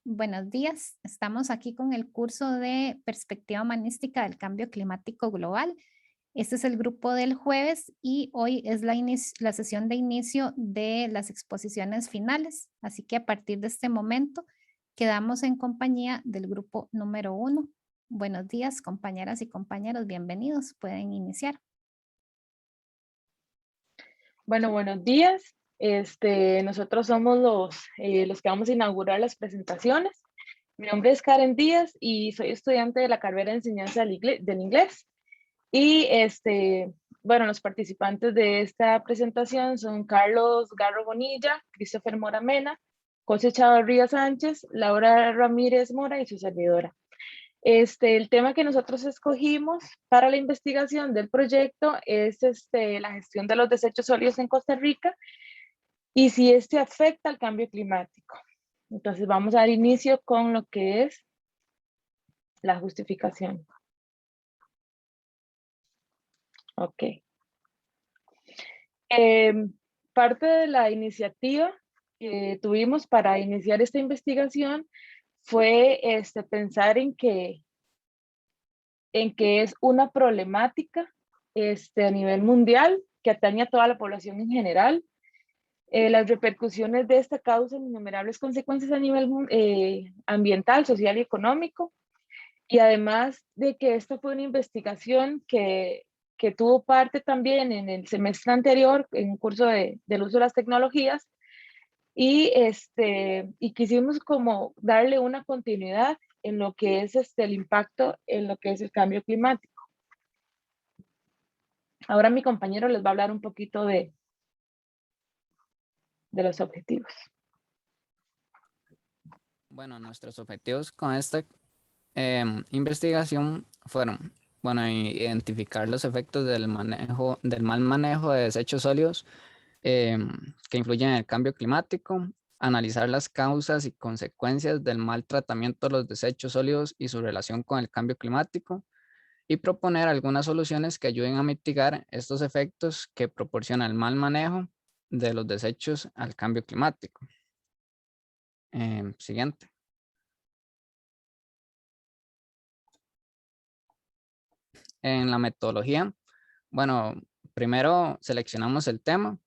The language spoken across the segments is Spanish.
Buenos días, estamos aquí con el curso de Perspectiva Humanística del Cambio Climático Global. Este es el grupo del jueves y hoy es la sesión de inicio de las exposiciones finales. Así que a partir de este momento quedamos en compañía del grupo número uno. Buenos días, compañeras y compañeros, bienvenidos. Pueden iniciar. Bueno, buenos días. Nosotros somos los que vamos a inaugurar las presentaciones. Mi nombre es Karen Díaz y soy estudiante de la carrera de enseñanza del inglés. Y bueno, los participantes de esta presentación son Carlos Garro Bonilla, Christopher Mora Mena, José Chavarría Sánchez, Laura Ramírez Mora y su servidora. El tema que nosotros escogimos para la investigación del proyecto es la gestión de los desechos sólidos en Costa Rica y si este afecta al cambio climático. Entonces vamos a dar inicio con lo que es la justificación. Ok. Parte de la iniciativa que tuvimos para iniciar esta investigación fue pensar en que es una problemática a nivel mundial que atañe a toda la población en general. Las repercusiones de esta causan innumerables consecuencias a nivel ambiental, social y económico. Y además de que esta fue una investigación que tuvo parte también en el semestre anterior, en un curso del uso de las tecnologías, y quisimos como darle una continuidad en lo que es el impacto en lo que es el cambio climático. Ahora mi compañero les va a hablar un poquito de los objetivos. Bueno, nuestros objetivos con esta investigación fueron, bueno, identificar los efectos del mal manejo de desechos sólidos que influyen en el cambio climático, analizar las causas y consecuencias del mal tratamiento de los desechos sólidos y su relación con el cambio climático, y proponer algunas soluciones que ayuden a mitigar estos efectos que proporciona el mal manejo de los desechos al cambio climático. Siguiente. En la metodología, bueno, primero seleccionamos el tema,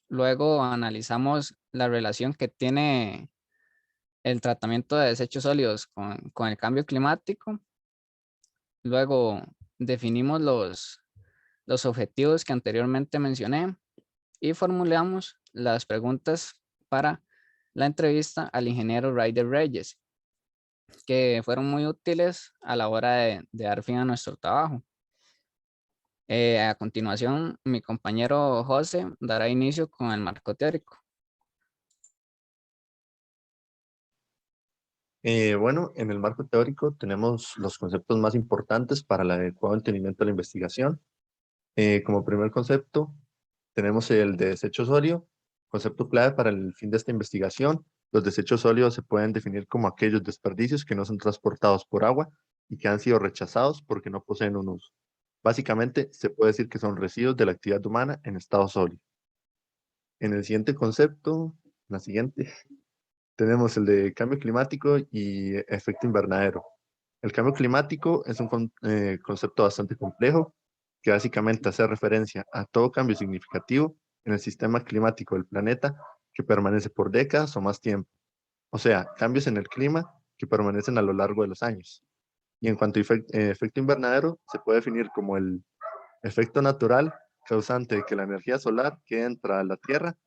luego analizamos la relación que tiene el tratamiento de desechos sólidos con el cambio climático, luego definimos los objetivos que anteriormente mencioné y formulamos las preguntas para la entrevista al ingeniero Ryder Reyes, que fueron muy útiles a la hora de dar fin a nuestro trabajo. A continuación, mi compañero José dará inicio con el marco teórico. Bueno, en el marco teórico tenemos los conceptos más importantes para el adecuado entendimiento de la investigación. Como primer concepto, tenemos el de desecho sólido, concepto clave para el fin de esta investigación. Los desechos sólidos se pueden definir como aquellos desperdicios que no son transportados por agua y que han sido rechazados porque no poseen un uso. Básicamente, se puede decir que son residuos de la actividad humana en estado sólido. En el siguiente concepto, la siguiente, tenemos el de cambio climático y efecto invernadero. El cambio climático es un concepto bastante complejo que básicamente hace referencia a todo cambio significativo en el sistema climático del planeta que permanece por décadas o más tiempo. O sea, cambios en el clima que permanecen a lo largo de los años. Y en cuanto a efecto invernadero, se puede definir como el efecto natural causante de que la energía solar que entra a la Tierra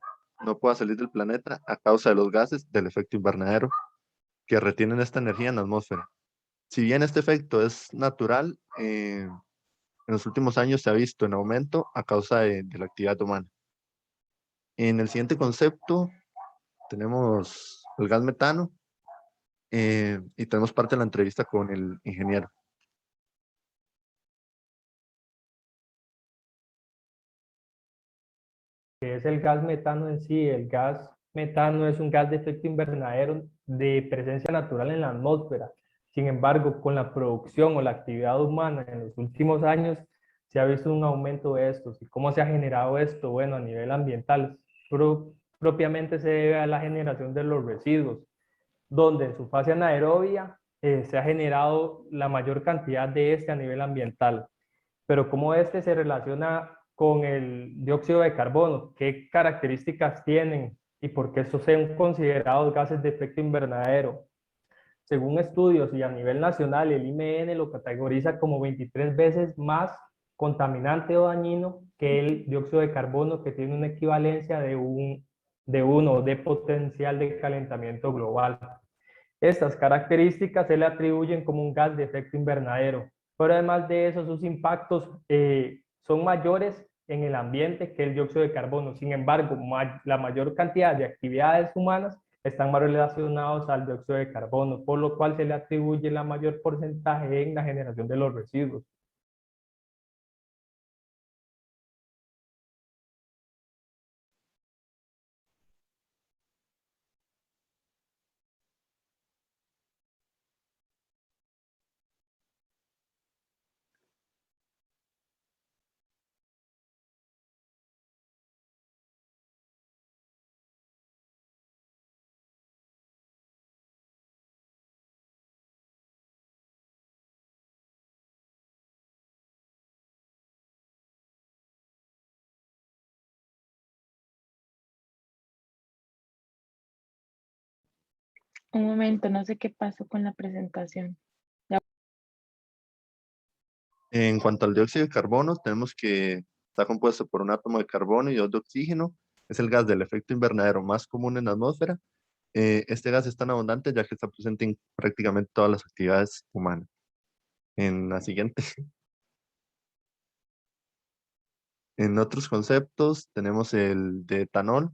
no pueda salir del planeta a causa de los gases del efecto invernadero que retienen esta energía en la atmósfera. Si bien este efecto es natural, en los últimos años se ha visto en aumento a causa de la actividad humana. En el siguiente concepto tenemos el gas metano y tenemos parte de la entrevista con el ingeniero. Que es el gas metano en sí. El gas metano es un gas de efecto invernadero de presencia natural en la atmósfera. Sin embargo, con la producción o la actividad humana en los últimos años, se ha visto un aumento de estos. ¿Y cómo se ha generado esto? Bueno, a nivel ambiental, propiamente se debe a la generación de los residuos. donde en su fase anaerobia se ha generado la mayor cantidad de este a nivel ambiental. Pero ¿cómo este se relaciona con el dióxido de carbono? ¿Qué características tienen y por qué estos son considerados gases de efecto invernadero? Según estudios y a nivel nacional, el IMN lo categoriza como 23 veces más contaminante o dañino que el dióxido de carbono, que tiene una equivalencia de 1 de potencial de calentamiento global. Estas características se le atribuyen como un gas de efecto invernadero, pero además de eso, sus impactos son mayores en el ambiente que el dióxido de carbono. Sin embargo, la mayor cantidad de actividades humanas están más relacionados al dióxido de carbono, por lo cual se le atribuye la mayor porcentaje en la generación de los residuos. Un momento, no sé qué pasó con la presentación. En cuanto al dióxido de carbono, tenemos que está compuesto por un átomo de carbono y dos de oxígeno. Es el gas del efecto invernadero más común en la atmósfera. Este gas es tan abundante ya que está presente en prácticamente todas las actividades humanas. En la siguiente. En otros conceptos tenemos el de etanol,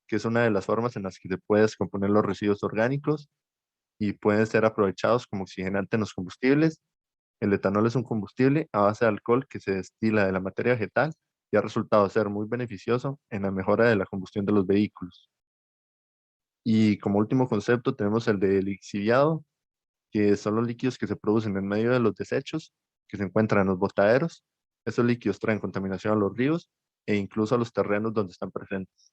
que es una de las formas en las que se puede descomponer los residuos orgánicos y pueden ser aprovechados como oxigenante en los combustibles. El etanol es un combustible a base de alcohol que se destila de la materia vegetal y ha resultado ser muy beneficioso en la mejora de la combustión de los vehículos. Y como último concepto tenemos el de lixiviado, que son los líquidos que se producen en medio de los desechos que se encuentran en los botaderos. Esos líquidos traen contaminación a los ríos e incluso a los terrenos donde están presentes.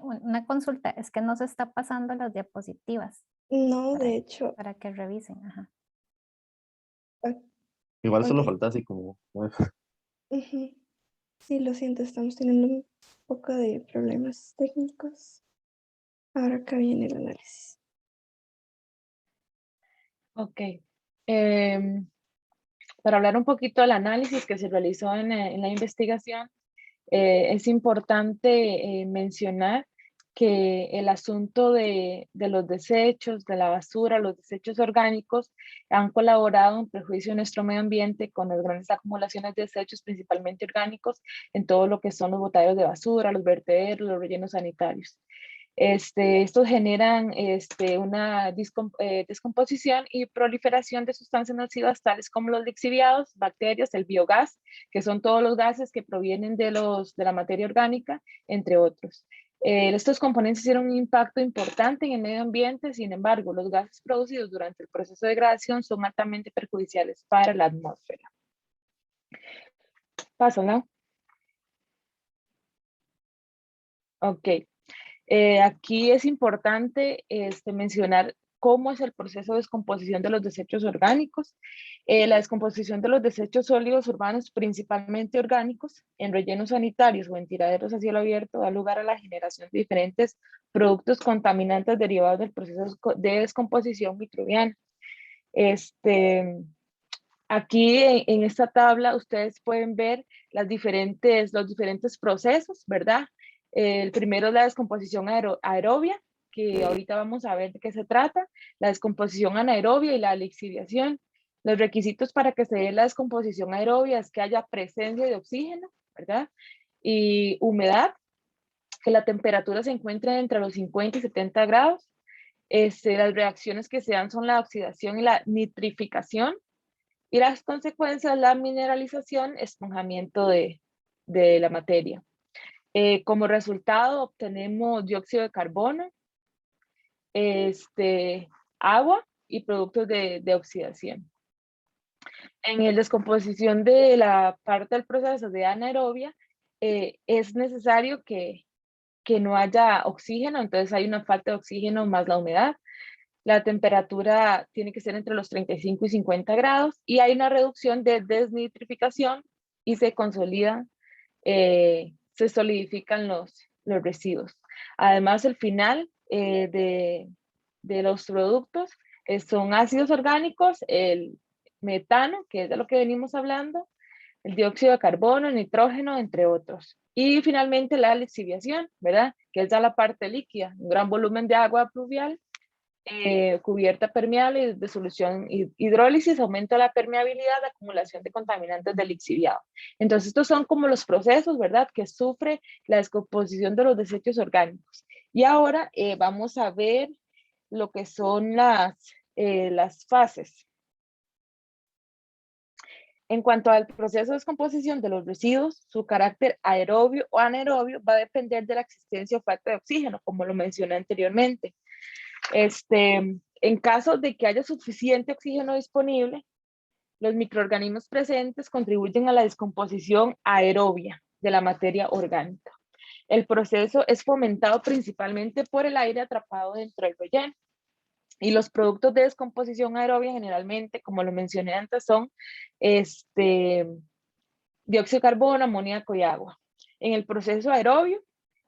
Una consulta, es que no se está pasando las diapositivas No, para, de hecho, para que revisen. Ajá. Igual solo ok. falta así como... Ujú. Sí, lo siento, estamos teniendo un poco de problemas técnicos. Ahora acá viene el análisis. Ok. Para hablar un poquito del análisis que se realizó en la investigación, es importante mencionar que el asunto de los desechos, de la basura, los desechos orgánicos, han colaborado en perjuicio de nuestro medio ambiente con las grandes acumulaciones de desechos, principalmente orgánicos, en todo lo que son los botaderos de basura, los vertederos, los rellenos sanitarios. Estos generan una descomposición y proliferación de sustancias nocivas tales como los lixiviados, bacterias, el biogás, que son todos los gases que provienen de la materia orgánica, entre otros. Estos componentes hicieron un impacto importante en el medio ambiente, sin embargo, los gases producidos durante el proceso de degradación son altamente perjudiciales para la atmósfera. Paso, ¿no? Ok. Aquí es importante mencionar cómo es el proceso de descomposición de los desechos orgánicos. La descomposición de los desechos sólidos urbanos, principalmente orgánicos, en rellenos sanitarios o en tiraderos a cielo abierto, da lugar a la generación de diferentes productos contaminantes derivados del proceso de descomposición microbiana. Aquí en esta tabla ustedes pueden ver los diferentes procesos, ¿verdad? El primero es la descomposición aerobia, que ahorita vamos a ver de qué se trata, la descomposición anaerobia y la lixiviación. Los requisitos para que se dé la descomposición aerobia es que haya presencia de oxígeno, ¿verdad? Y humedad, que la temperatura se encuentre entre los 50 y 70 grados. Las reacciones que se dan son la oxidación y la nitrificación. Y las consecuencias, la mineralización, esponjamiento de la materia. Como resultado obtenemos dióxido de carbono, agua y productos de oxidación. En la descomposición de la parte del proceso de anaerobia, es necesario que que no haya oxígeno, entonces hay una falta de oxígeno más la humedad. La temperatura tiene que ser entre los 35 y 50 grados y hay una reducción de desnitrificación y se consolida, se solidifican los residuos. Además, el final de los productos son ácidos orgánicos, el metano, que es de lo que venimos hablando, el dióxido de carbono, el nitrógeno, entre otros. Y finalmente la lixiviación, ¿verdad? Que es ya la parte líquida, un gran volumen de agua pluvial, cubierta permeable de solución hidrólisis, aumenta la permeabilidad, la acumulación de contaminantes del lixiviado. Entonces estos son como los procesos, ¿verdad? Que sufre la descomposición de los desechos orgánicos. Y ahora vamos a ver lo que son las fases. En cuanto al proceso de descomposición de los residuos, su carácter aerobio o anaerobio va a depender de la existencia o falta de oxígeno, como lo mencioné anteriormente. En caso de que haya suficiente oxígeno disponible, los microorganismos presentes contribuyen a la descomposición aerobia de la materia orgánica. El proceso es fomentado principalmente por el aire atrapado dentro del relleno. Y los productos de descomposición aerobia generalmente, como lo mencioné antes, son dióxido de carbono, amoníaco y agua. En el proceso aerobio,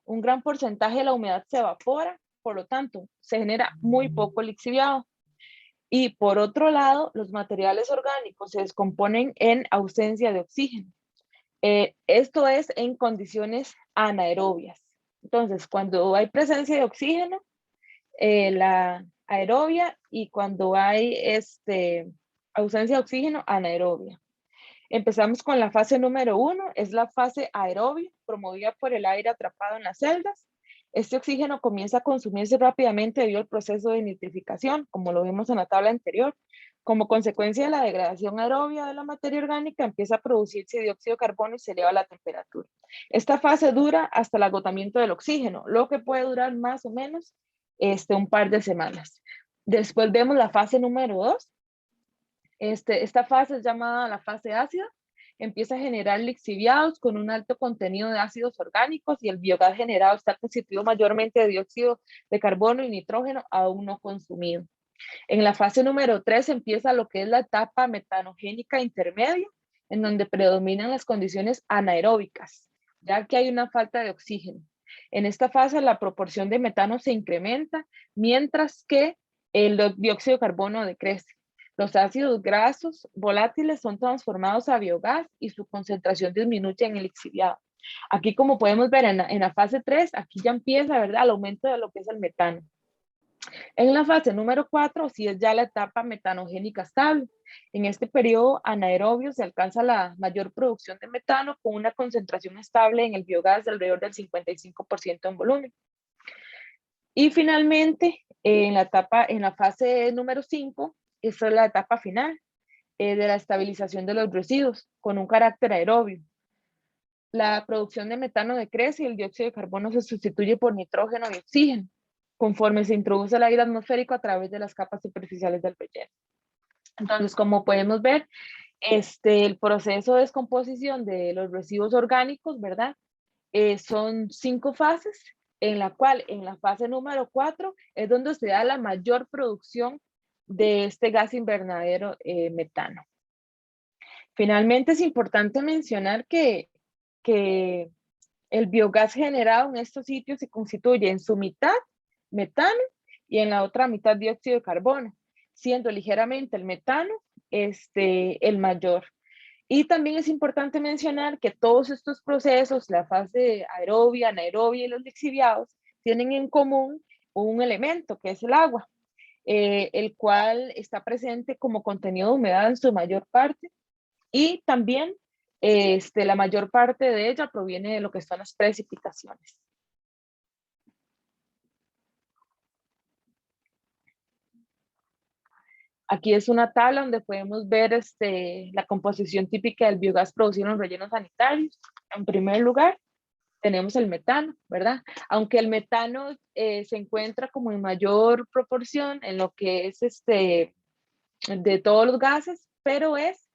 un gran porcentaje de la humedad se evapora, por lo tanto, se genera muy poco lixiviado. Y por otro lado, los materiales orgánicos se descomponen en ausencia de oxígeno. Esto es en condiciones anaerobias. Entonces, cuando hay presencia de oxígeno, la aerobia, y cuando hay ausencia de oxígeno, anaerobia. Empezamos con la fase número 1, es la fase aerobia, promovida por el aire atrapado en las celdas. Este oxígeno comienza a consumirse rápidamente debido al proceso de nitrificación, como lo vimos en la tabla anterior. Como consecuencia de la degradación aerobia de la materia orgánica, empieza a producirse dióxido de carbono y se eleva la temperatura. Esta fase dura hasta el agotamiento del oxígeno, lo que puede durar más o menos un par de semanas. Después vemos la fase número 2. Esta fase es llamada la fase ácida. Empieza a generar lixiviados con un alto contenido de ácidos orgánicos y el biogás generado está constituido mayormente de dióxido de carbono y nitrógeno aún no consumido. En la fase número 3 empieza lo que es la etapa metanogénica intermedia, en donde predominan las condiciones anaeróbicas, ya que hay una falta de oxígeno. En esta fase la proporción de metano se incrementa, mientras que el dióxido de carbono decrece. Los ácidos grasos volátiles son transformados a biogás y su concentración disminuye en el lixiviado. Aquí, como podemos ver en la fase 3, aquí ya empieza, ¿verdad?, el aumento de lo que es el metano. En la fase número 4, sí es ya la etapa metanogénica estable. En este periodo anaerobio se alcanza la mayor producción de metano con una concentración estable en el biogás de alrededor del 55% en volumen. Y finalmente, en la fase número 5, esta es la etapa final de la estabilización de los residuos con un carácter aerobio. La producción de metano decrece y el dióxido de carbono se sustituye por nitrógeno y oxígeno conforme se introduce el aire atmosférico a través de las capas superficiales del relleno. Entonces, como podemos ver, el proceso de descomposición de los residuos orgánicos, ¿verdad? Son 5 fases, en la cual en la fase número 4 es donde se da la mayor producción de este gas invernadero metano. Finalmente, es importante mencionar que el biogás generado en estos sitios se constituye en su mitad metano y en la otra mitad dióxido de carbono, siendo ligeramente el metano el mayor. Y también es importante mencionar que todos estos procesos, la fase aerobia, anaerobia y los lixiviados, tienen en común un elemento que es el agua, el cual está presente como contenido de humedad en su mayor parte, y también la mayor parte de ella proviene de lo que son las precipitaciones. Aquí es una tabla donde podemos ver la composición típica del biogás producido en los rellenos sanitarios. En primer lugar, tenemos el metano, ¿verdad? Aunque el metano se encuentra como en mayor proporción en lo que es de todos los gases, pero es,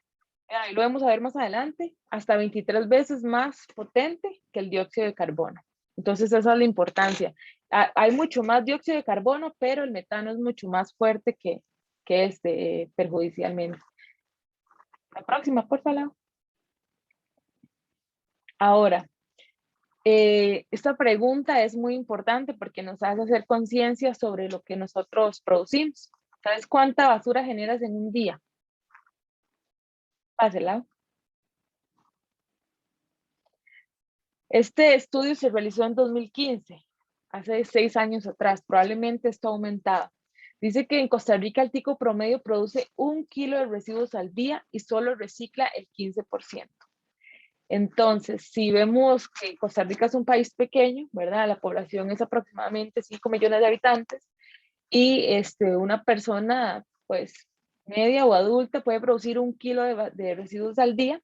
ahí lo vamos a ver más adelante, hasta 23 veces más potente que el dióxido de carbono. Entonces esa es la importancia. Hay mucho más dióxido de carbono, pero el metano es mucho más fuerte que perjudicialmente. La próxima, por favor. Ahora, esta pregunta es muy importante porque nos hace hacer conciencia sobre lo que nosotros producimos. ¿Sabes cuánta basura generas en un día? Pásela. Este estudio se realizó en 2015, hace 6 años atrás. Probablemente esto ha aumentado. Dice que en Costa Rica el tico promedio produce 1 kilo de residuos al día y solo recicla el 15%. Entonces, si vemos que Costa Rica es un país pequeño, ¿verdad? La población es aproximadamente 5 millones de habitantes y una persona, pues, media o adulta puede producir 1 kilo de residuos al día.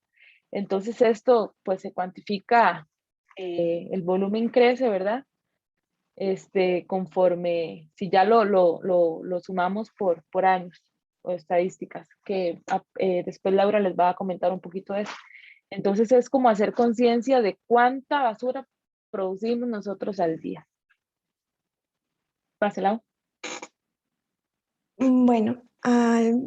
Entonces, esto, pues, se cuantifica, el volumen crece, ¿verdad? Conforme, si ya lo sumamos por años o estadísticas, que después Laura les va a comentar un poquito de eso. Entonces es como hacer conciencia de cuánta basura producimos nosotros al día. Pásela. Bueno,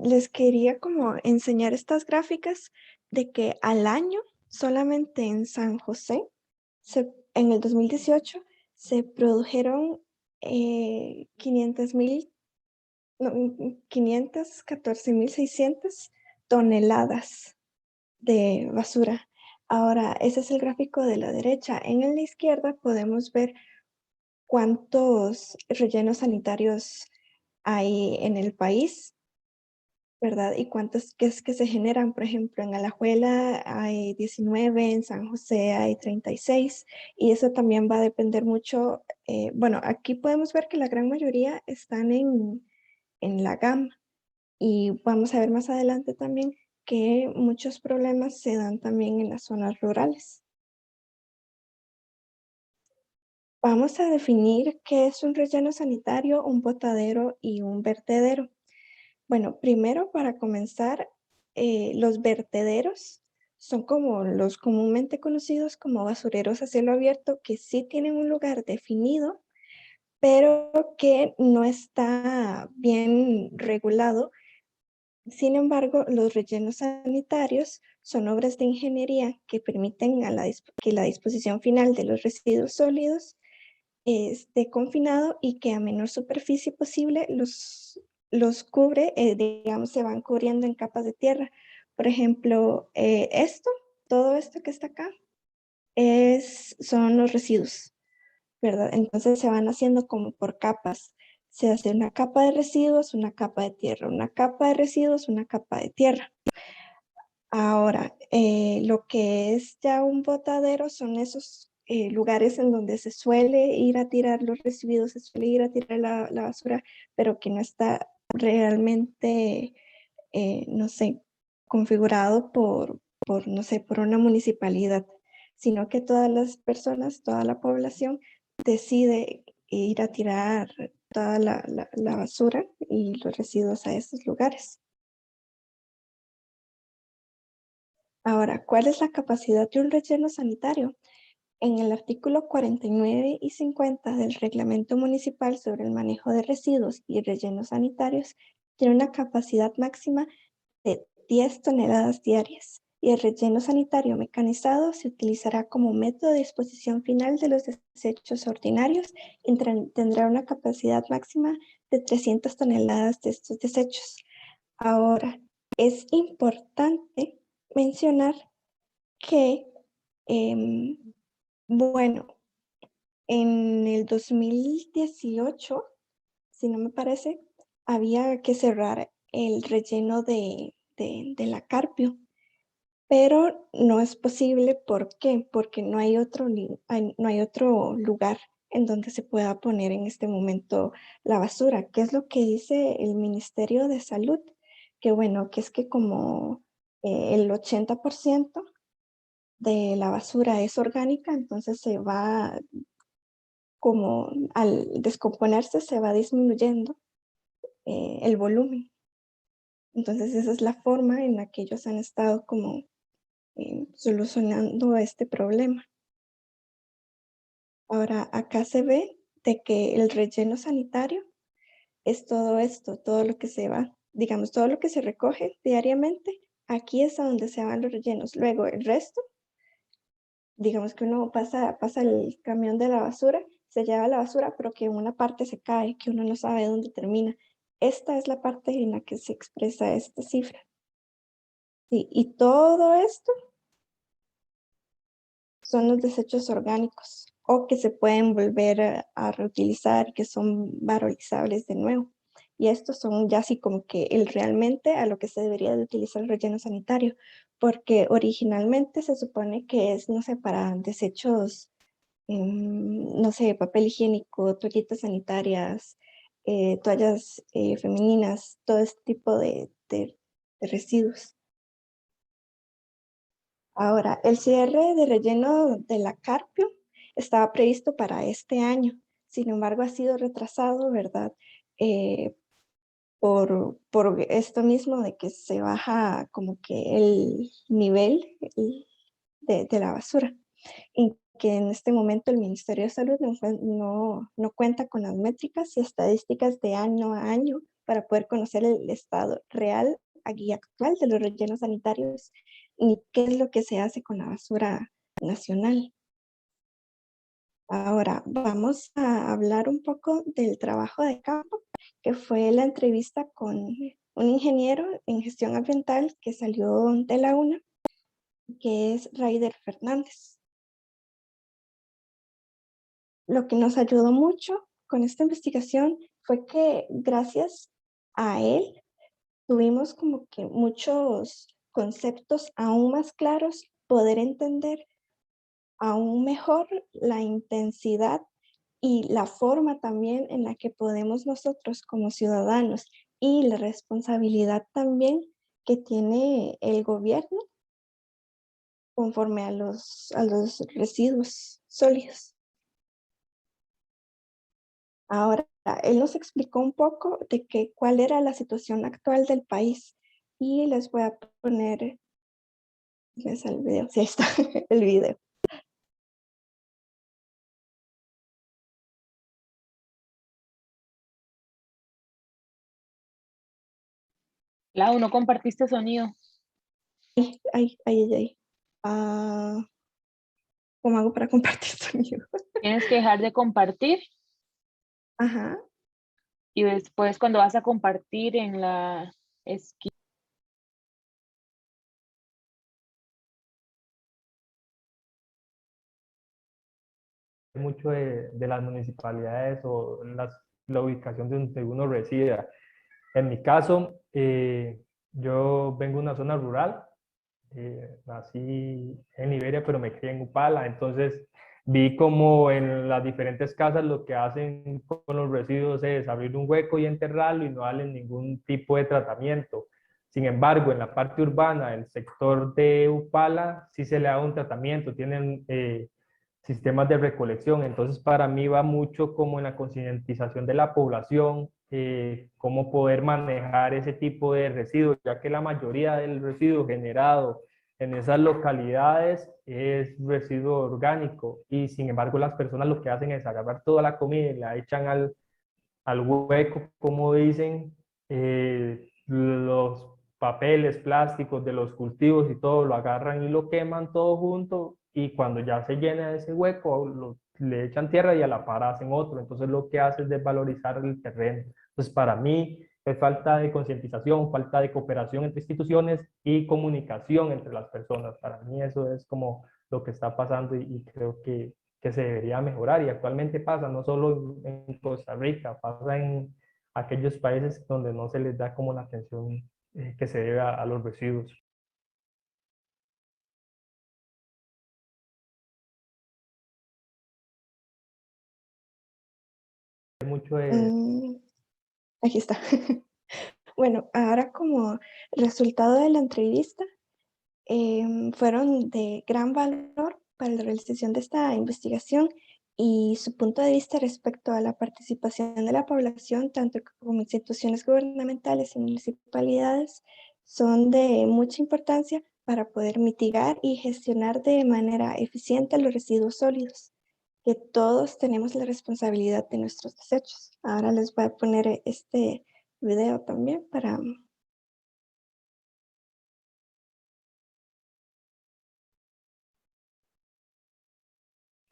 les quería como enseñar estas gráficas de que al año, solamente en San José, en el 2018, se produjeron 514.600 toneladas de basura. Ahora, ese es el gráfico de la derecha. En la izquierda podemos ver cuántos rellenos sanitarios hay en el país, ¿verdad? Y cuántos que es que se generan. Por ejemplo, en Alajuela hay 19, en San José hay 36, y eso también va a depender mucho. Bueno, aquí podemos ver que la gran mayoría están en la gama, y vamos a ver más adelante también que muchos problemas se dan también en las zonas rurales. Vamos a definir qué es un relleno sanitario, un botadero y un vertedero. Bueno, primero, para comenzar, los vertederos son como los comúnmente conocidos como basureros a cielo abierto, que sí tienen un lugar definido, pero que no está bien regulado. Sin embargo, los rellenos sanitarios son obras de ingeniería que permiten que la disposición final de los residuos sólidos esté confinado, y que a menor superficie posible los cubre, digamos, se van cubriendo en capas de tierra. Por ejemplo, todo esto que está acá, son los residuos, ¿verdad? Entonces se van haciendo como por capas. Se hace una capa de residuos, una capa de tierra, una capa de residuos, una capa de tierra. Ahora, lo que es ya un botadero son esos lugares en donde se suele ir a tirar los residuos, se suele ir a tirar la basura, pero que no está realmente, no sé, configurado no sé, por una municipalidad, sino que todas las personas, toda la población decide ir a tirar toda la basura y los residuos a esos lugares. Ahora, ¿cuál es la capacidad de un relleno sanitario? En el artículo 49 y 50 del Reglamento Municipal sobre el manejo de residuos y rellenos sanitarios, tiene una capacidad máxima de 10 toneladas diarias, y el relleno sanitario mecanizado se utilizará como método de disposición final de los desechos ordinarios y tendrá una capacidad máxima de 300 toneladas de estos desechos. Ahora, es importante mencionar que, bueno, en el 2018, si no me parece, había que cerrar el relleno de la Carpio, pero no es posible. ¿Por qué? Porque no hay otro lugar en donde se pueda poner en este momento la basura. ¿Qué es lo que dice el Ministerio de Salud? Que bueno, que es que como el 80% de la basura es orgánica, entonces se va, como al descomponerse, se va disminuyendo el volumen. Entonces esa es la forma en la que ellos han estado como solucionando este problema. Ahora, acá se ve de que el relleno sanitario es todo esto, todo lo que se va, digamos, todo lo que se recoge diariamente, aquí es a donde se van los rellenos. Luego, el resto, digamos que uno pasa el camión de la basura, se lleva la basura, pero que una parte se cae, que uno no sabe dónde termina. Esta es la parte en la que se expresa esta cifra. Sí, y todo esto son los desechos orgánicos o que se pueden volver a reutilizar, que son valorizables de nuevo. Y estos son ya así como que realmente a lo que se debería de utilizar el relleno sanitario, porque originalmente se supone que es, no sé, para desechos, no sé, papel higiénico, toallitas sanitarias, toallas femeninas, todo este tipo de residuos. Ahora, el cierre de relleno de la Carpio estaba previsto para este año, sin embargo ha sido retrasado, ¿verdad? Eh, por esto mismo de que se baja como que el nivel de la basura y que en este momento el Ministerio de Salud no cuenta con las métricas y estadísticas de año a año para poder conocer el estado real y actual de los rellenos sanitarios ni qué es lo que se hace con la basura nacional. Ahora vamos a hablar un poco del trabajo de campo, que fue la entrevista con un ingeniero en gestión ambiental que salió de la UNA, que es Raider Fernández. Lo que nos ayudó mucho con esta investigación fue que gracias a él tuvimos como que muchos conceptos aún más claros, poder entender aún mejor la intensidad y la forma también en la que podemos nosotros como ciudadanos y la responsabilidad también que tiene el gobierno conforme a los residuos sólidos. Ahora, él nos explicó un poco de cuál era la situación actual del país y les voy a poner, ¿me sale el video? Sí, ahí está el video. Lau, no compartiste sonido. Ahí. ¿Cómo hago para compartir sonido? Tienes que dejar de compartir Ajá. y después cuando vas a compartir en la esquina. Mucho de las municipalidades o la ubicación de donde uno reside. En mi caso, yo vengo de una zona rural, nací en Liberia, pero me crié en Upala, entonces vi como en las diferentes casas lo que hacen con los residuos es abrir un hueco y enterrarlo y no darle ningún tipo de tratamiento. Sin embargo, en la parte urbana, el sector de Upala, sí se le da un tratamiento, tienen sistemas de recolección. Entonces, para mí va mucho como en la concientización de la población, cómo poder manejar ese tipo de residuos, ya que la mayoría del residuo generado en esas localidades es residuo orgánico y sin embargo las personas lo que hacen es agarrar toda la comida y la echan al hueco, como dicen, los papeles plásticos de los cultivos y todo, lo agarran y lo queman todo junto y cuando ya se llena ese hueco le echan tierra y a la par hacen otro. Entonces lo que hace es desvalorizar el terreno. Entonces para mí es falta de concientización, falta de cooperación entre instituciones y comunicación entre las personas. Para mí eso es como lo que está pasando y creo que se debería mejorar y actualmente pasa no solo en Costa Rica, pasa en aquellos países donde no se les da como la atención que se debe a los residuos. Mucho Aquí está. Bueno, ahora como resultado de la entrevista, fueron de gran valor para la realización de esta investigación y su punto de vista respecto a la participación de la población, tanto como instituciones gubernamentales y municipalidades, son de mucha importancia para poder mitigar y gestionar de manera eficiente los residuos sólidos, que todos tenemos la responsabilidad de nuestros desechos. Ahora les voy a poner este video también para...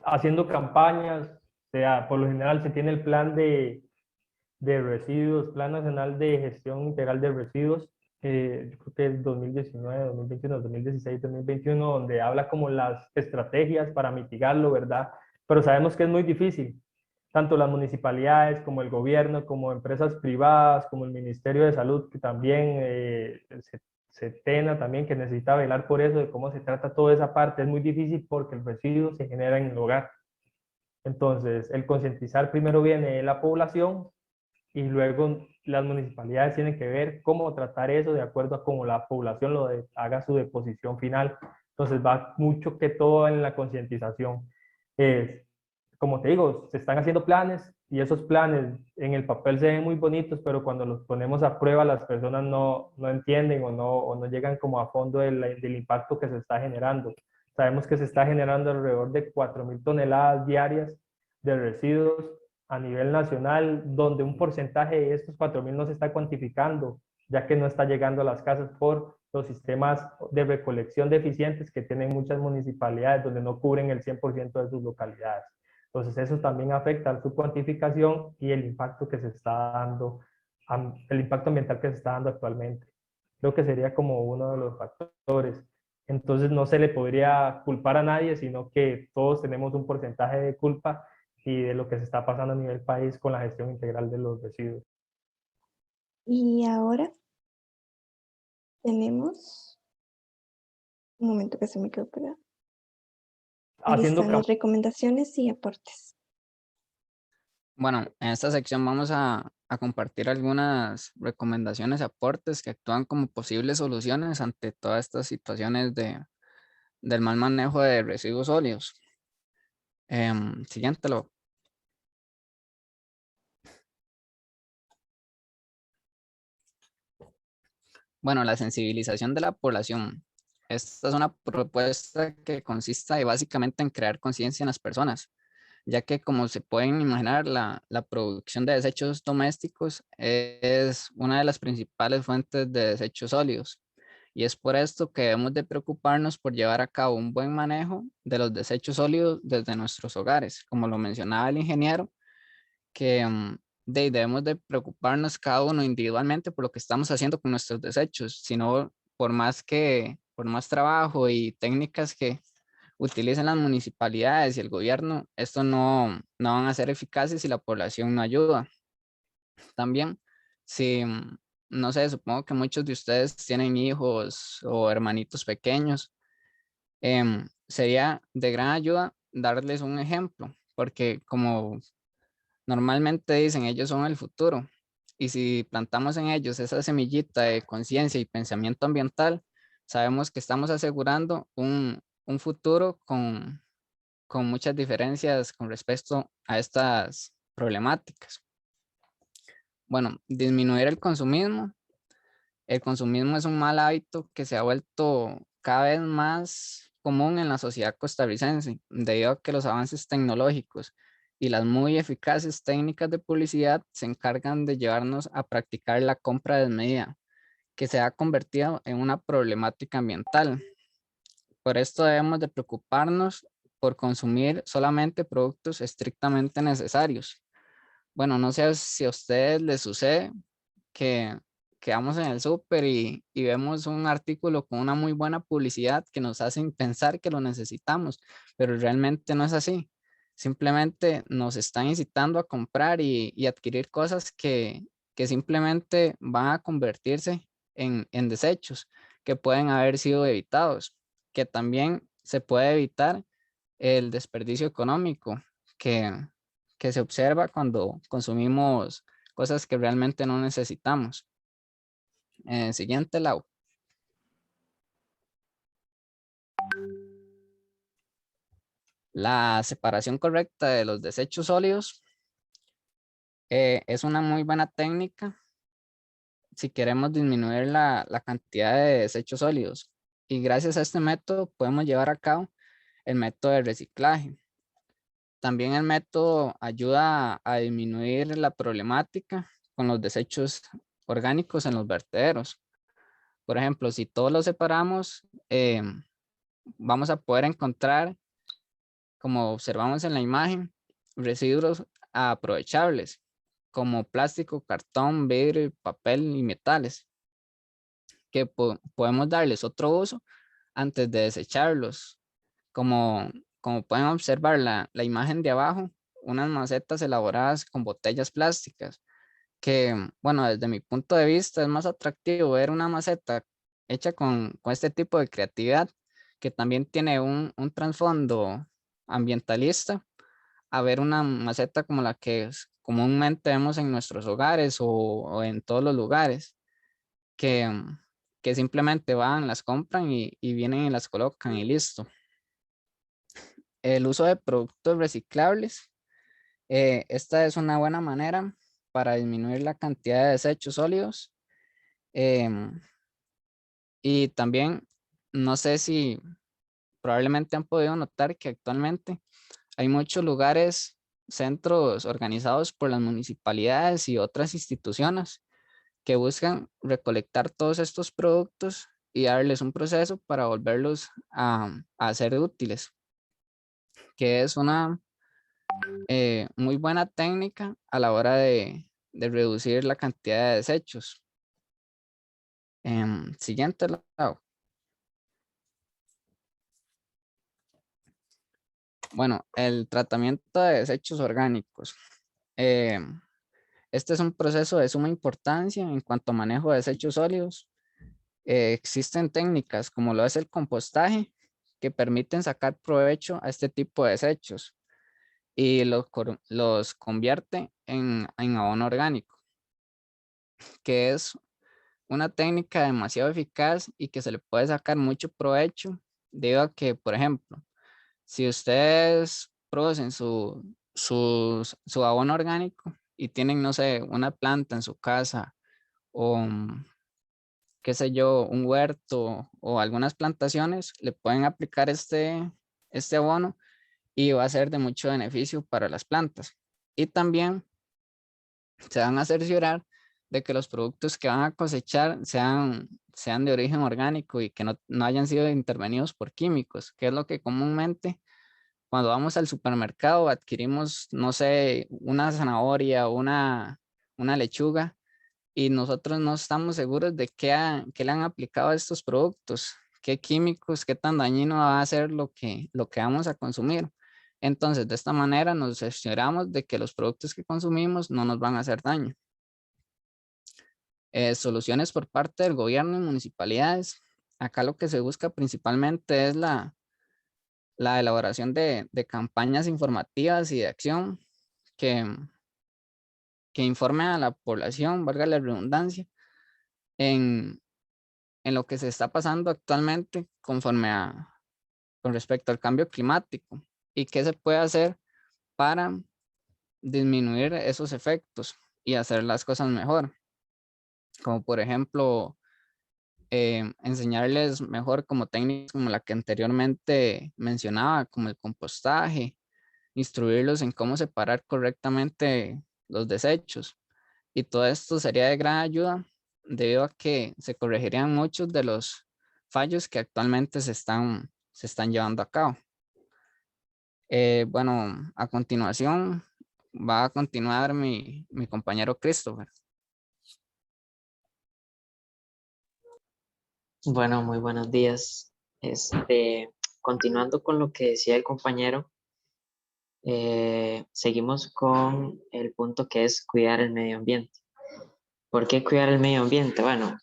Haciendo campañas, o sea, por lo general se tiene el plan de residuos, Plan Nacional de Gestión Integral de Residuos, yo creo que es 2019, 2021, 2016, 2021, donde habla como las estrategias para mitigarlo, ¿verdad? Pero sabemos que es muy difícil. Tanto las municipalidades como el gobierno, como empresas privadas, como el Ministerio de Salud, que también SETENA también, que necesita velar por eso, de cómo se trata toda esa parte. Es muy difícil porque el residuo se genera en el hogar. Entonces, el concientizar primero viene de la población y luego las municipalidades tienen que ver cómo tratar eso de acuerdo a cómo la población haga su deposición final. Entonces, va mucho que todo en la concientización. Como te digo, se están haciendo planes y esos planes en el papel se ven muy bonitos, pero cuando los ponemos a prueba las personas no entienden o no llegan como a fondo del impacto que se está generando. Sabemos que se está generando alrededor de 4.000 toneladas diarias de residuos a nivel nacional, donde un porcentaje de estos 4.000 no se está cuantificando, ya que no está llegando a las casas por los sistemas de recolección deficientes que tienen muchas municipalidades, donde no cubren el 100% de sus localidades. Entonces eso también afecta a su cuantificación y el impacto que se está dando, el impacto ambiental que se está dando actualmente. Creo que sería como uno de los factores. Entonces no se le podría culpar a nadie, sino que todos tenemos un porcentaje de culpa y de lo que se está pasando a nivel país con la gestión integral de los residuos. Y ahora tenemos... Un momento que se me quedó pegado. Ahí están las recomendaciones y aportes. Bueno, en esta sección vamos a compartir algunas recomendaciones y aportes que actúan como posibles soluciones ante todas estas situaciones del mal manejo de residuos sólidos. Siguiente. Bueno, la sensibilización de la población. Esta es una propuesta que consiste básicamente en crear conciencia en las personas, ya que como se pueden imaginar, la producción de desechos domésticos es una de las principales fuentes de desechos sólidos. Y es por esto que debemos de preocuparnos por llevar a cabo un buen manejo de los desechos sólidos desde nuestros hogares. Como lo mencionaba el ingeniero, que debemos de preocuparnos cada uno individualmente por lo que estamos haciendo con nuestros desechos, sino por más trabajo y técnicas que utilicen las municipalidades y el gobierno, esto no van a ser eficaces si la población no ayuda. También, si, no sé, supongo que muchos de ustedes tienen hijos o hermanitos pequeños, sería de gran ayuda darles un ejemplo, porque como normalmente dicen, ellos son el futuro. Y si plantamos en ellos esa semillita de conciencia y pensamiento ambiental, sabemos que estamos asegurando un futuro con muchas diferencias con respecto a estas problemáticas. Bueno, disminuir el consumismo. El consumismo es un mal hábito que se ha vuelto cada vez más común en la sociedad costarricense, debido a que los avances tecnológicos y las muy eficaces técnicas de publicidad se encargan de llevarnos a practicar la compra desmedida, que se ha convertido en una problemática ambiental. Por esto debemos de preocuparnos por consumir solamente productos estrictamente necesarios. Bueno, no sé si a ustedes les sucede que vamos en el súper y vemos un artículo con una muy buena publicidad que nos hacen pensar que lo necesitamos, pero realmente no es así. Simplemente nos están incitando a comprar y adquirir cosas que simplemente van a convertirse en desechos que pueden haber sido evitados, que también se puede evitar el desperdicio económico que se observa cuando consumimos cosas que realmente no necesitamos. Siguiente, Lau. La separación correcta de los desechos sólidos es una muy buena técnica si queremos disminuir la cantidad de desechos sólidos. Y gracias a este método podemos llevar a cabo el método de reciclaje. También el método ayuda a disminuir la problemática con los desechos orgánicos en los vertederos. Por ejemplo, si todos los separamos, vamos a poder encontrar, como observamos en la imagen, residuos aprovechables, como plástico, cartón, vidrio, papel y metales, que podemos darles otro uso antes de desecharlos. Como pueden observar la imagen de abajo, unas macetas elaboradas con botellas plásticas, que, bueno, desde mi punto de vista es más atractivo ver una maceta hecha con este tipo de creatividad, que también tiene un trasfondo ambientalista, a ver una maceta como la que comúnmente vemos en nuestros hogares o en todos los lugares, que, que simplemente van, las compran y vienen y las colocan y listo. El uso de productos reciclables. Esta es una buena manera para disminuir la cantidad de desechos sólidos. Y también, no sé si probablemente han podido notar que actualmente hay muchos lugares, centros organizados por las municipalidades y otras instituciones que buscan recolectar todos estos productos y darles un proceso para volverlos a ser útiles, que es una muy buena técnica a la hora de reducir la cantidad de desechos. Siguiente lado. Bueno, el tratamiento de desechos orgánicos. Este es un proceso de suma importancia en cuanto a manejo de desechos sólidos. Existen técnicas como lo es el compostaje que permiten sacar provecho a este tipo de desechos y los convierte en abono orgánico, que es una técnica demasiado eficaz y que se le puede sacar mucho provecho debido a que, por ejemplo, si ustedes producen su abono orgánico y tienen, no sé, una planta en su casa o, qué sé yo, un huerto o algunas plantaciones, le pueden aplicar este abono y va a ser de mucho beneficio para las plantas. Y también se van a cerciorar de que los productos que van a cosechar sean de origen orgánico y que no hayan sido intervenidos por químicos, que es lo que comúnmente cuando vamos al supermercado adquirimos, no sé, una zanahoria o una lechuga y nosotros no estamos seguros de qué le han aplicado a estos productos, qué químicos, qué tan dañino va a ser lo que vamos a consumir. Entonces, de esta manera nos aseguramos de que los productos que consumimos no nos van a hacer daño. Soluciones por parte del gobierno y municipalidades. Acá lo que se busca principalmente es la elaboración de campañas informativas y de acción que informen a la población, valga la redundancia, en lo que se está pasando actualmente con respecto al cambio climático y qué se puede hacer para disminuir esos efectos y hacer las cosas mejor. Como por ejemplo, enseñarles mejor como técnicas como la que anteriormente mencionaba, como el compostaje, instruirlos en cómo separar correctamente los desechos. Y todo esto sería de gran ayuda debido a que se corregirían muchos de los fallos que actualmente se están llevando a cabo. Bueno, a continuación va a continuar mi compañero Christopher. Bueno, muy buenos días. Continuando con lo que decía el compañero, seguimos con el punto que es cuidar el medio ambiente. ¿Por qué cuidar el medio ambiente? Bueno,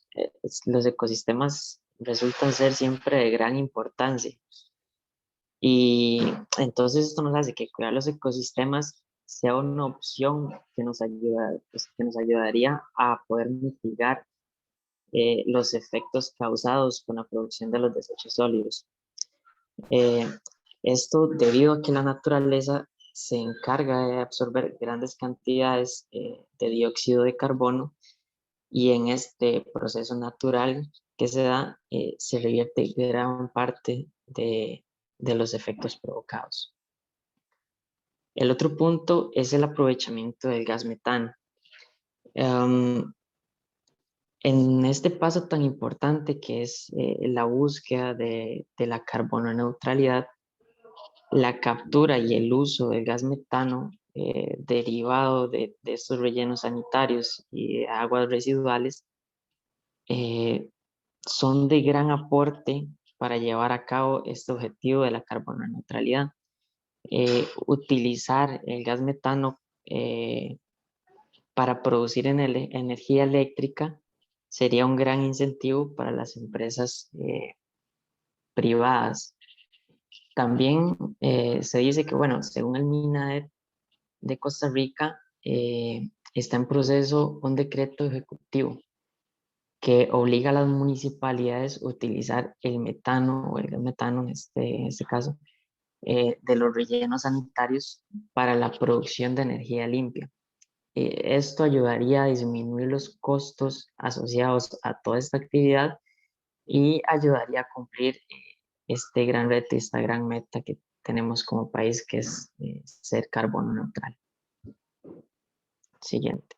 los ecosistemas resultan ser siempre de gran importancia. Y entonces esto nos hace que cuidar los ecosistemas sea una opción que nos ayuda, pues, que nos ayudaría a poder mitigar los efectos causados con la producción de los desechos sólidos. Esto debido a que la naturaleza se encarga de absorber grandes cantidades de dióxido de carbono y en este proceso natural que se da se revierte gran parte de los efectos provocados. El otro punto es el aprovechamiento del gas metano. En este paso tan importante que es la búsqueda de la carbono neutralidad, la captura y el uso del gas metano derivado de estos rellenos sanitarios y de aguas residuales son de gran aporte para llevar a cabo este objetivo de la carbono neutralidad. Utilizar el gas metano para producir energía eléctrica sería un gran incentivo para las empresas privadas. También se dice que, bueno, según el MINADER de Costa Rica, está en proceso un decreto ejecutivo que obliga a las municipalidades a utilizar el metano o el gas metano en este caso, de los rellenos sanitarios para la producción de energía limpia. Esto ayudaría a disminuir los costos asociados a toda esta actividad y ayudaría a cumplir este gran reto y esta gran meta que tenemos como país, que es ser carbono neutral. Siguiente.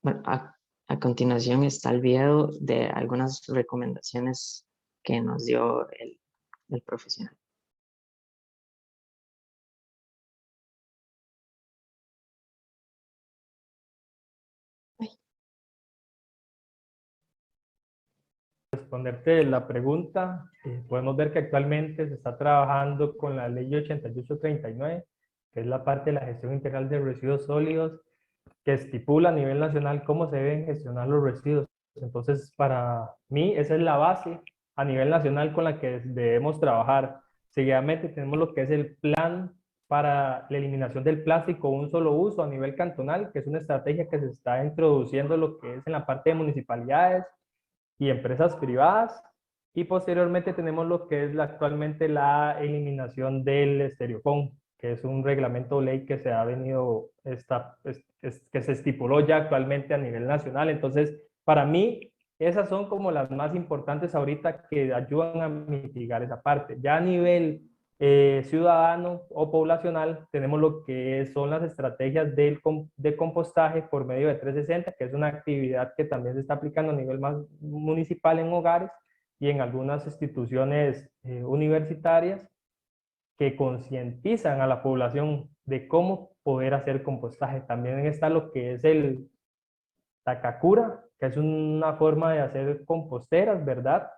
Bueno, a continuación está el video de algunas recomendaciones que nos dio el profesional. Responderte la pregunta, podemos ver que actualmente se está trabajando con la ley 8839, que es la parte de la gestión integral de residuos sólidos, que estipula a nivel nacional cómo se deben gestionar los residuos. Entonces, para mí, esa es la base a nivel nacional con la que debemos trabajar. Seguidamente tenemos lo que es el plan para la eliminación del plástico un solo uso a nivel cantonal, que es una estrategia que se está introduciendo lo que es en la parte de municipalidades y empresas privadas. Y posteriormente tenemos lo que es actualmente la eliminación del estereofón, que es un reglamento ley que se ha venido, que se estipuló ya actualmente a nivel nacional. Entonces, para mí, esas son como las más importantes ahorita que ayudan a mitigar esa parte. Ya a nivel ciudadano o poblacional, tenemos lo que son las estrategias de compostaje por medio de 360, que es una actividad que también se está aplicando a nivel más municipal en hogares y en algunas instituciones universitarias, que concientizan a la población de cómo poder hacer compostaje. También está lo que es el Takakura, que es una forma de hacer composteras, ¿verdad?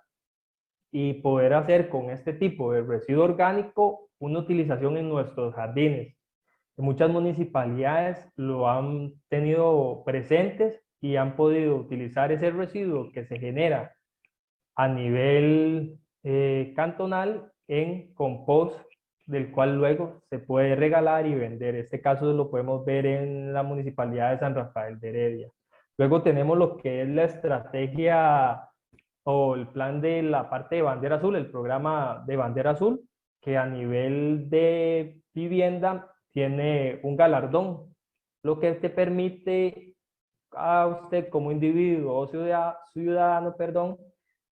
Y poder hacer con este tipo de residuo orgánico una utilización en nuestros jardines. Muchas municipalidades lo han tenido presentes y han podido utilizar ese residuo que se genera a nivel cantonal en compost, del cual luego se puede regalar y vender. Este caso lo podemos ver en la municipalidad de San Rafael de Heredia. Luego tenemos lo que es la estrategia o el plan de la parte de Bandera Azul, el programa de Bandera Azul, que a nivel de vivienda tiene un galardón, lo que te permite a usted como individuo o ciudadano, perdón,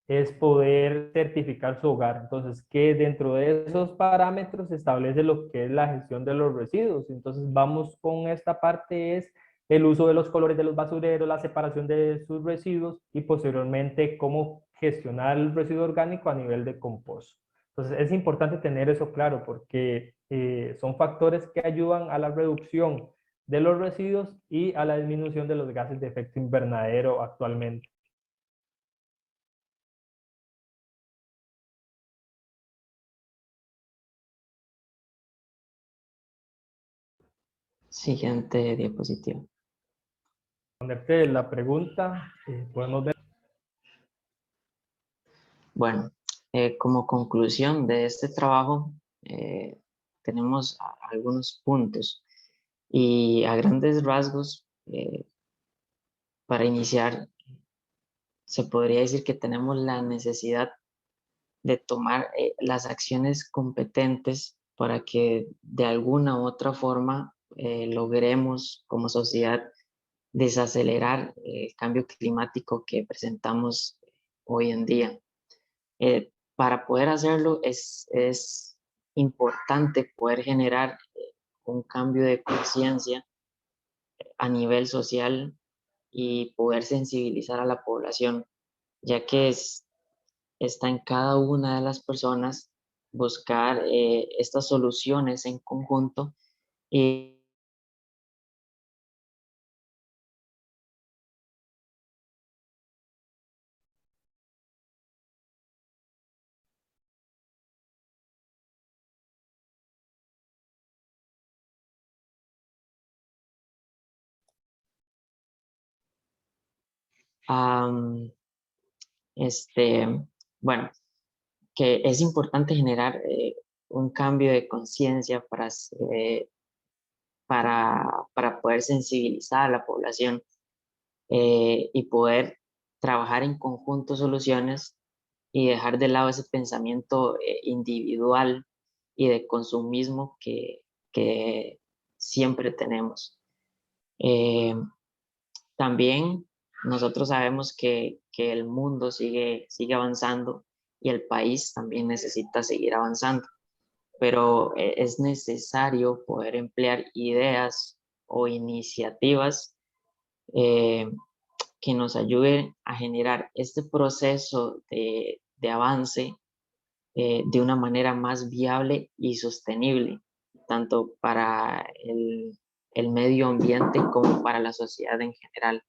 es poder certificar su hogar. Entonces, que dentro de esos parámetros se establece lo que es la gestión de los residuos. Entonces, vamos con esta parte, es el uso de los colores de los basureros, la separación de sus residuos y posteriormente cómo gestionar el residuo orgánico a nivel de compost. Entonces, es importante tener eso claro porque son factores que ayudan a la reducción de los residuos y a la disminución de los gases de efecto invernadero actualmente. Siguiente diapositiva. Responderte la pregunta, podemos ver. Bueno, como conclusión de este trabajo, tenemos algunos puntos y a grandes rasgos, para iniciar, se podría decir que tenemos la necesidad de tomar las acciones competentes para que de alguna u otra forma logremos como sociedad desacelerar el cambio climático que presentamos hoy en día. Para poder hacerlo es importante poder generar un cambio de conciencia a nivel social y poder sensibilizar a la población, ya que está en cada una de las personas buscar estas soluciones en conjunto y bueno, que es importante generar un cambio de conciencia para poder sensibilizar a la población y poder trabajar en conjunto soluciones y dejar de lado ese pensamiento individual y de consumismo que siempre tenemos. También nosotros sabemos que el mundo sigue avanzando y el país también necesita seguir avanzando, pero es necesario poder emplear ideas o iniciativas que nos ayuden a generar este proceso de avance de una manera más viable y sostenible, tanto para el medio ambiente como para la sociedad en general.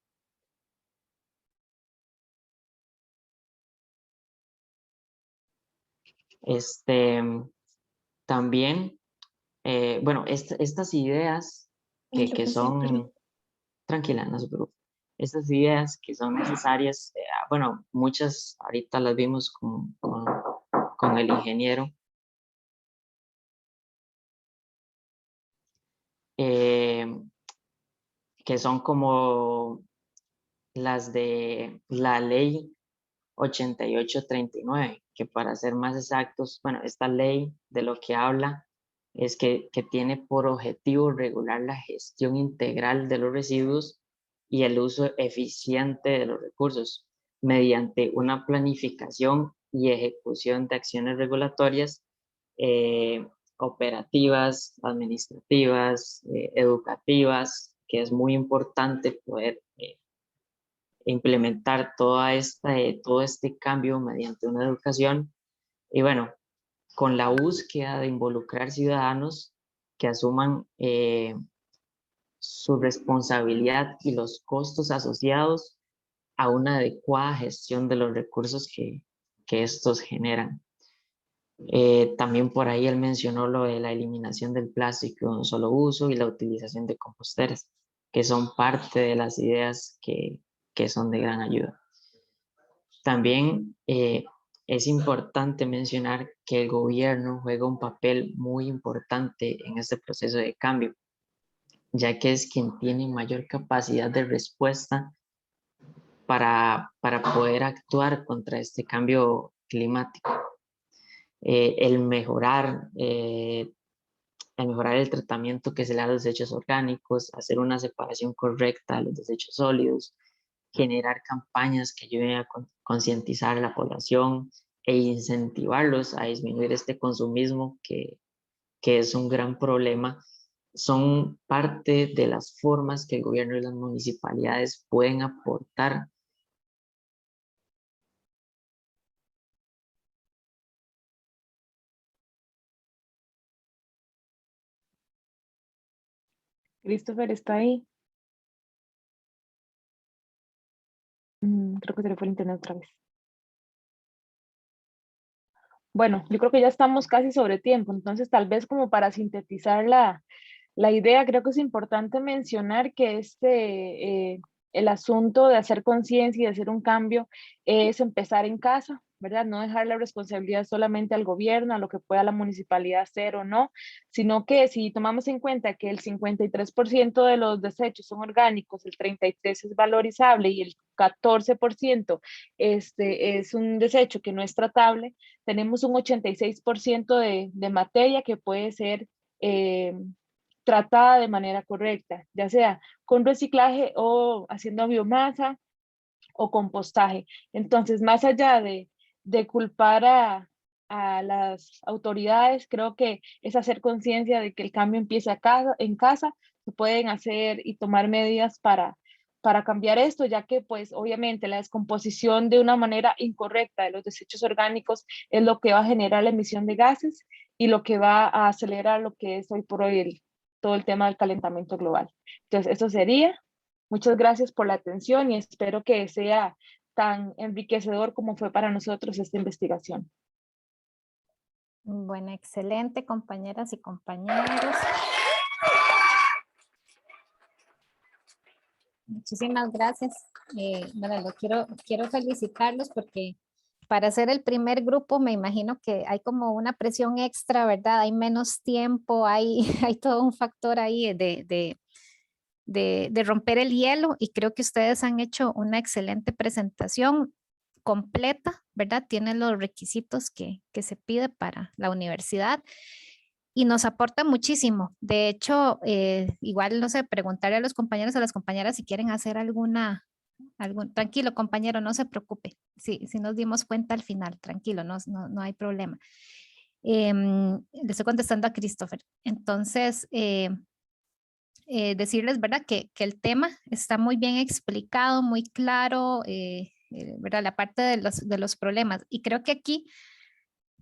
También, bueno, estas ideas que son, tranquila, no se preocupe, estas ideas que son necesarias, bueno, muchas ahorita las vimos con el ingeniero, que son como las de la ley 8839, que para ser más exactos, bueno, esta ley de lo que habla es que tiene por objetivo regular la gestión integral de los residuos y el uso eficiente de los recursos mediante una planificación y ejecución de acciones regulatorias, operativas, administrativas, educativas, que es muy importante poder implementar todo este cambio mediante una educación y bueno, con la búsqueda de involucrar ciudadanos que asuman su responsabilidad y los costos asociados a una adecuada gestión de los recursos que estos generan. También por ahí él mencionó lo de la eliminación del plástico de un solo uso y la utilización de composteras, que son parte de las ideas que son de gran ayuda. También es importante mencionar que el gobierno juega un papel muy importante en este proceso de cambio, ya que es quien tiene mayor capacidad de respuesta para poder actuar contra este cambio climático. El mejorar el tratamiento que se le da a los desechos orgánicos, hacer una separación correcta de los desechos sólidos, generar campañas que ayuden a concientizar a la población e incentivarlos a disminuir este consumismo que es un gran problema, son parte de las formas que el gobierno y las municipalidades pueden aportar. Christopher está ahí. Creo que se le fue el internet otra vez. Bueno, yo creo que ya estamos casi sobre tiempo, entonces tal vez como para sintetizar la idea, creo que es importante mencionar que el asunto de hacer conciencia y de hacer un cambio es empezar en casa, ¿verdad? No dejar la responsabilidad solamente al gobierno, a lo que pueda la municipalidad hacer o no, sino que si tomamos en cuenta que el 53% de los desechos son orgánicos, el 33% es valorizable y el 14% es un desecho que no es tratable, tenemos un 86% de materia que puede ser tratada de manera correcta, ya sea con reciclaje o haciendo biomasa o compostaje. Entonces, más allá de culpar a las autoridades, creo que es hacer conciencia de que el cambio empieza en casa, se pueden hacer y tomar medidas para cambiar esto, ya que pues obviamente la descomposición de una manera incorrecta de los desechos orgánicos es lo que va a generar la emisión de gases y lo que va a acelerar lo que es hoy por hoy todo el tema del calentamiento global. Entonces, eso sería. Muchas gracias por la atención y espero que sea tan enriquecedor como fue para nosotros esta investigación. Bueno, excelente, compañeras y compañeros. Muchísimas gracias. Bueno, quiero felicitarlos porque para ser el primer grupo me imagino que hay como una presión extra, ¿verdad? Hay menos tiempo, hay todo un factor ahí de romper el hielo y creo que ustedes han hecho una excelente presentación completa, ¿verdad? Tienen los requisitos que se pide para la universidad y nos aporta muchísimo. De hecho, igual, no sé, preguntarle a los compañeros, a las compañeras si quieren hacer tranquilo compañero, no se preocupe, si nos dimos cuenta al final, tranquilo, no hay problema. Le estoy contestando a Christopher. Entonces, decirles, ¿verdad? Que el tema está muy bien explicado, muy claro, ¿verdad? La parte de los problemas. Y creo que aquí,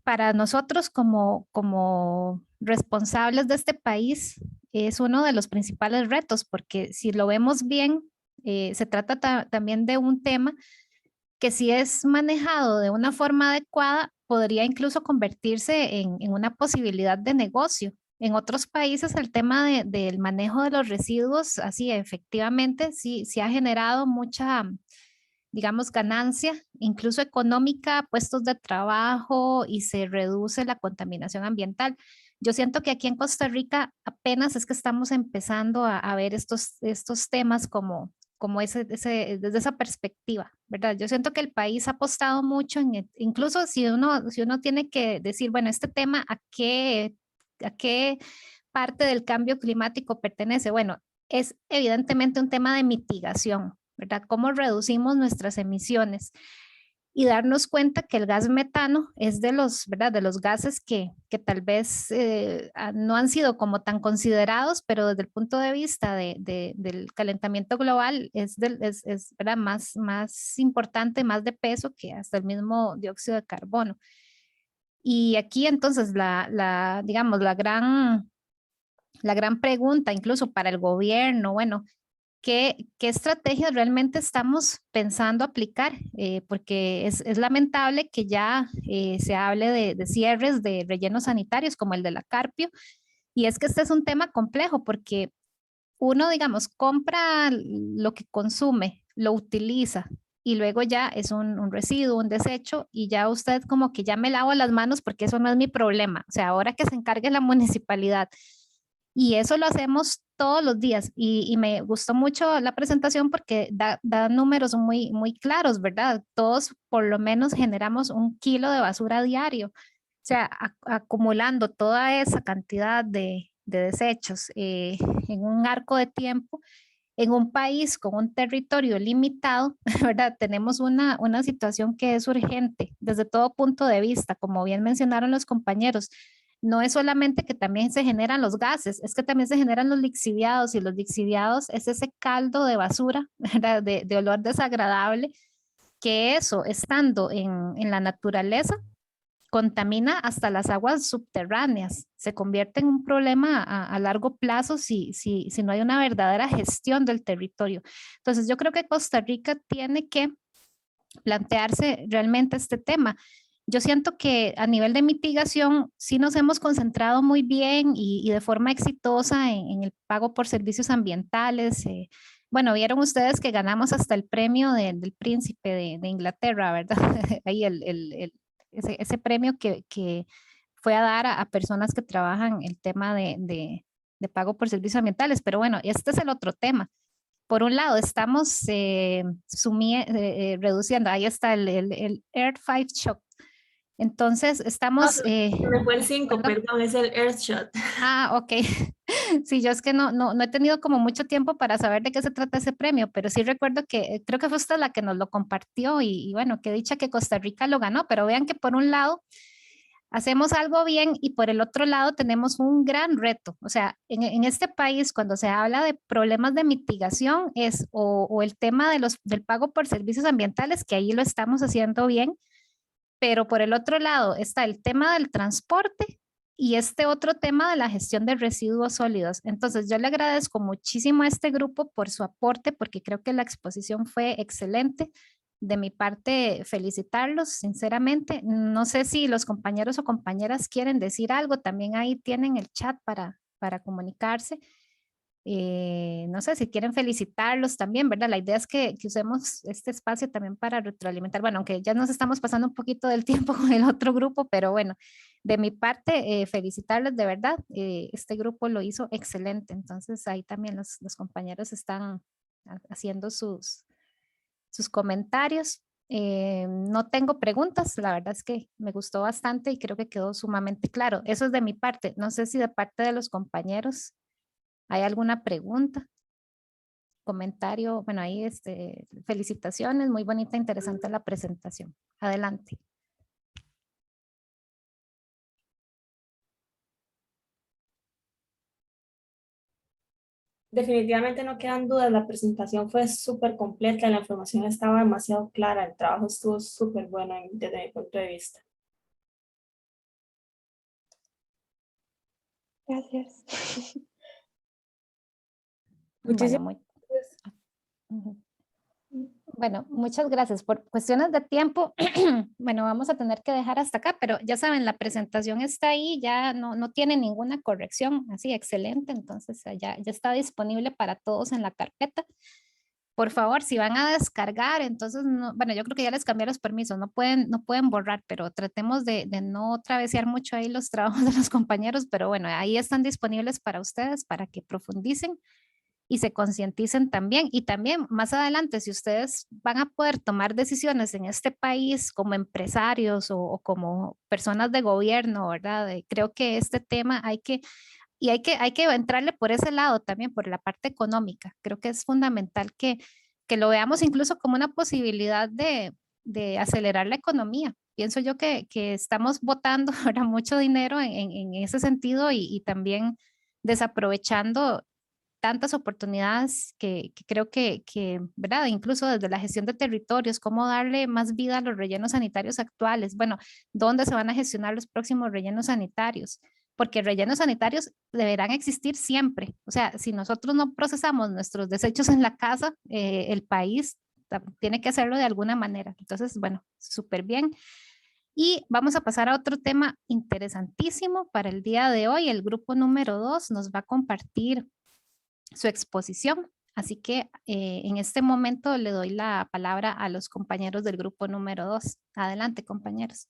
para nosotros como responsables de este país, es uno de los principales retos, porque si lo vemos bien, se trata también de un tema que si es manejado de una forma adecuada, podría incluso convertirse en una posibilidad de negocio. En otros países el tema del manejo de los residuos, así efectivamente, sí ha generado mucha, digamos, ganancia, incluso económica, puestos de trabajo y se reduce la contaminación ambiental. Yo siento que aquí en Costa Rica apenas es que estamos empezando a ver estos temas como desde esa perspectiva, ¿verdad? Yo siento que el país ha apostado mucho incluso si uno tiene que decir, bueno, este tema, ¿a qué parte del cambio climático pertenece? Bueno, es evidentemente un tema de mitigación, ¿verdad? ¿Cómo reducimos nuestras emisiones? Y darnos cuenta que el gas metano es ¿verdad? De los gases que tal vez no han sido como tan considerados, pero desde el punto de vista del calentamiento global es ¿verdad? Más importante, más de peso que hasta el mismo dióxido de carbono. Y aquí entonces digamos, la gran pregunta incluso para el gobierno, bueno, ¿qué estrategias realmente estamos pensando aplicar? Porque es lamentable que ya se hable de cierres de rellenos sanitarios como el de la Carpio, y es que este es un tema complejo porque uno, digamos, compra lo que consume, lo utiliza y luego ya es un residuo, un desecho y ya usted como que ya me lavo las manos porque eso no es mi problema. O sea, ahora que se encargue la municipalidad. Y eso lo hacemos todos los días y me gustó mucho la presentación porque da números muy claros, ¿verdad? Todos por lo menos generamos 1 kilo de basura diario. O sea, acumulando toda esa cantidad de desechos en un arco de tiempo, en un país con un territorio limitado, ¿verdad? Tenemos una situación que es urgente desde todo punto de vista, como bien mencionaron los compañeros. No es solamente que también se generan los gases, es que también se generan los lixiviados y los lixiviados es ese caldo de basura, ¿verdad? De olor desagradable, que eso, estando en la naturaleza, contamina hasta las aguas subterráneas, se convierte en un problema a largo plazo si no hay una verdadera gestión del territorio. Entonces yo creo que Costa Rica tiene que plantearse realmente este tema. Yo siento que a nivel de mitigación sí nos hemos concentrado muy bien y de forma exitosa en el pago por servicios ambientales. Bueno, vieron ustedes que ganamos hasta el premio del príncipe de Inglaterra, ¿verdad? Ahí ese premio que fue a dar a personas que trabajan el tema de pago por servicios ambientales. Pero bueno, este es el otro tema. Por un lado, estamos reduciendo, ahí está el Earth 5 Shock. Entonces, estamos... me fue el 5, perdón, es el Earthshot. Ah, ok. Sí, yo es que no he tenido como mucho tiempo para saber de qué se trata ese premio, pero sí recuerdo que creo que fue usted la que nos lo compartió y bueno, qué dicha que Costa Rica lo ganó, pero vean que por un lado hacemos algo bien y por el otro lado tenemos un gran reto. O sea, en este país cuando se habla de problemas de mitigación es o el tema de del pago por servicios ambientales, que ahí lo estamos haciendo bien, pero por el otro lado está el tema del transporte y este otro tema de la gestión de residuos sólidos. Entonces, yo le agradezco muchísimo a este grupo por su aporte, porque creo que la exposición fue excelente. De mi parte, felicitarlos, sinceramente. No sé si los compañeros o compañeras quieren decir algo, también ahí tienen el chat para comunicarse. No sé si quieren felicitarlos también, ¿verdad? La idea es que usemos este espacio también para retroalimentar. Bueno, aunque ya nos estamos pasando un poquito del tiempo con el otro grupo, pero bueno, de mi parte, felicitarles de verdad. Este grupo lo hizo excelente, entonces ahí también los compañeros están haciendo sus comentarios. No tengo preguntas, la verdad es que me gustó bastante y creo que quedó sumamente claro. Eso es de mi parte. No sé si de parte de los compañeros ¿hay alguna pregunta? Comentario, bueno, ahí felicitaciones, muy bonita, interesante la presentación. Adelante. Definitivamente no quedan dudas, la presentación fue súper completa, la información estaba demasiado clara, el trabajo estuvo súper bueno desde mi punto de vista. Gracias. Muchísimas Bueno, gracias. ujú. Bueno, muchas gracias. Por cuestiones de tiempo, bueno, vamos a tener que dejar hasta acá, pero ya saben, la presentación está ahí, ya no tiene ninguna corrección, así, excelente, entonces ya está disponible para todos en la carpeta. Por favor, si van a descargar, entonces, bueno, yo creo que ya les cambié los permisos, no pueden borrar, pero tratemos de no travesear mucho ahí los trabajos de los compañeros, pero bueno, ahí están disponibles para ustedes, para que profundicen y se concienticen también. Y también más adelante, si ustedes van a poder tomar decisiones en este país como empresarios o como personas de gobierno, ¿verdad? Creo que este tema hay que entrarle por ese lado también, por la parte económica. Creo que es fundamental que lo veamos incluso como una posibilidad de acelerar la economía. Pienso yo que estamos botando ahora mucho dinero en ese sentido y también desaprovechando tantas oportunidades que creo ¿verdad? Incluso desde la gestión de territorios, cómo darle más vida a los rellenos sanitarios actuales. Bueno, ¿dónde se van a gestionar los próximos rellenos sanitarios? Porque rellenos sanitarios deberán existir siempre. O sea, si nosotros no procesamos nuestros desechos en la casa, el país tiene que hacerlo de alguna manera. Entonces, bueno, súper bien. Y vamos a pasar a otro tema interesantísimo para el día de hoy. El grupo número 2 nos va a compartir su exposición. Así que en este momento le doy la palabra a los compañeros del grupo número 2. Adelante, compañeros.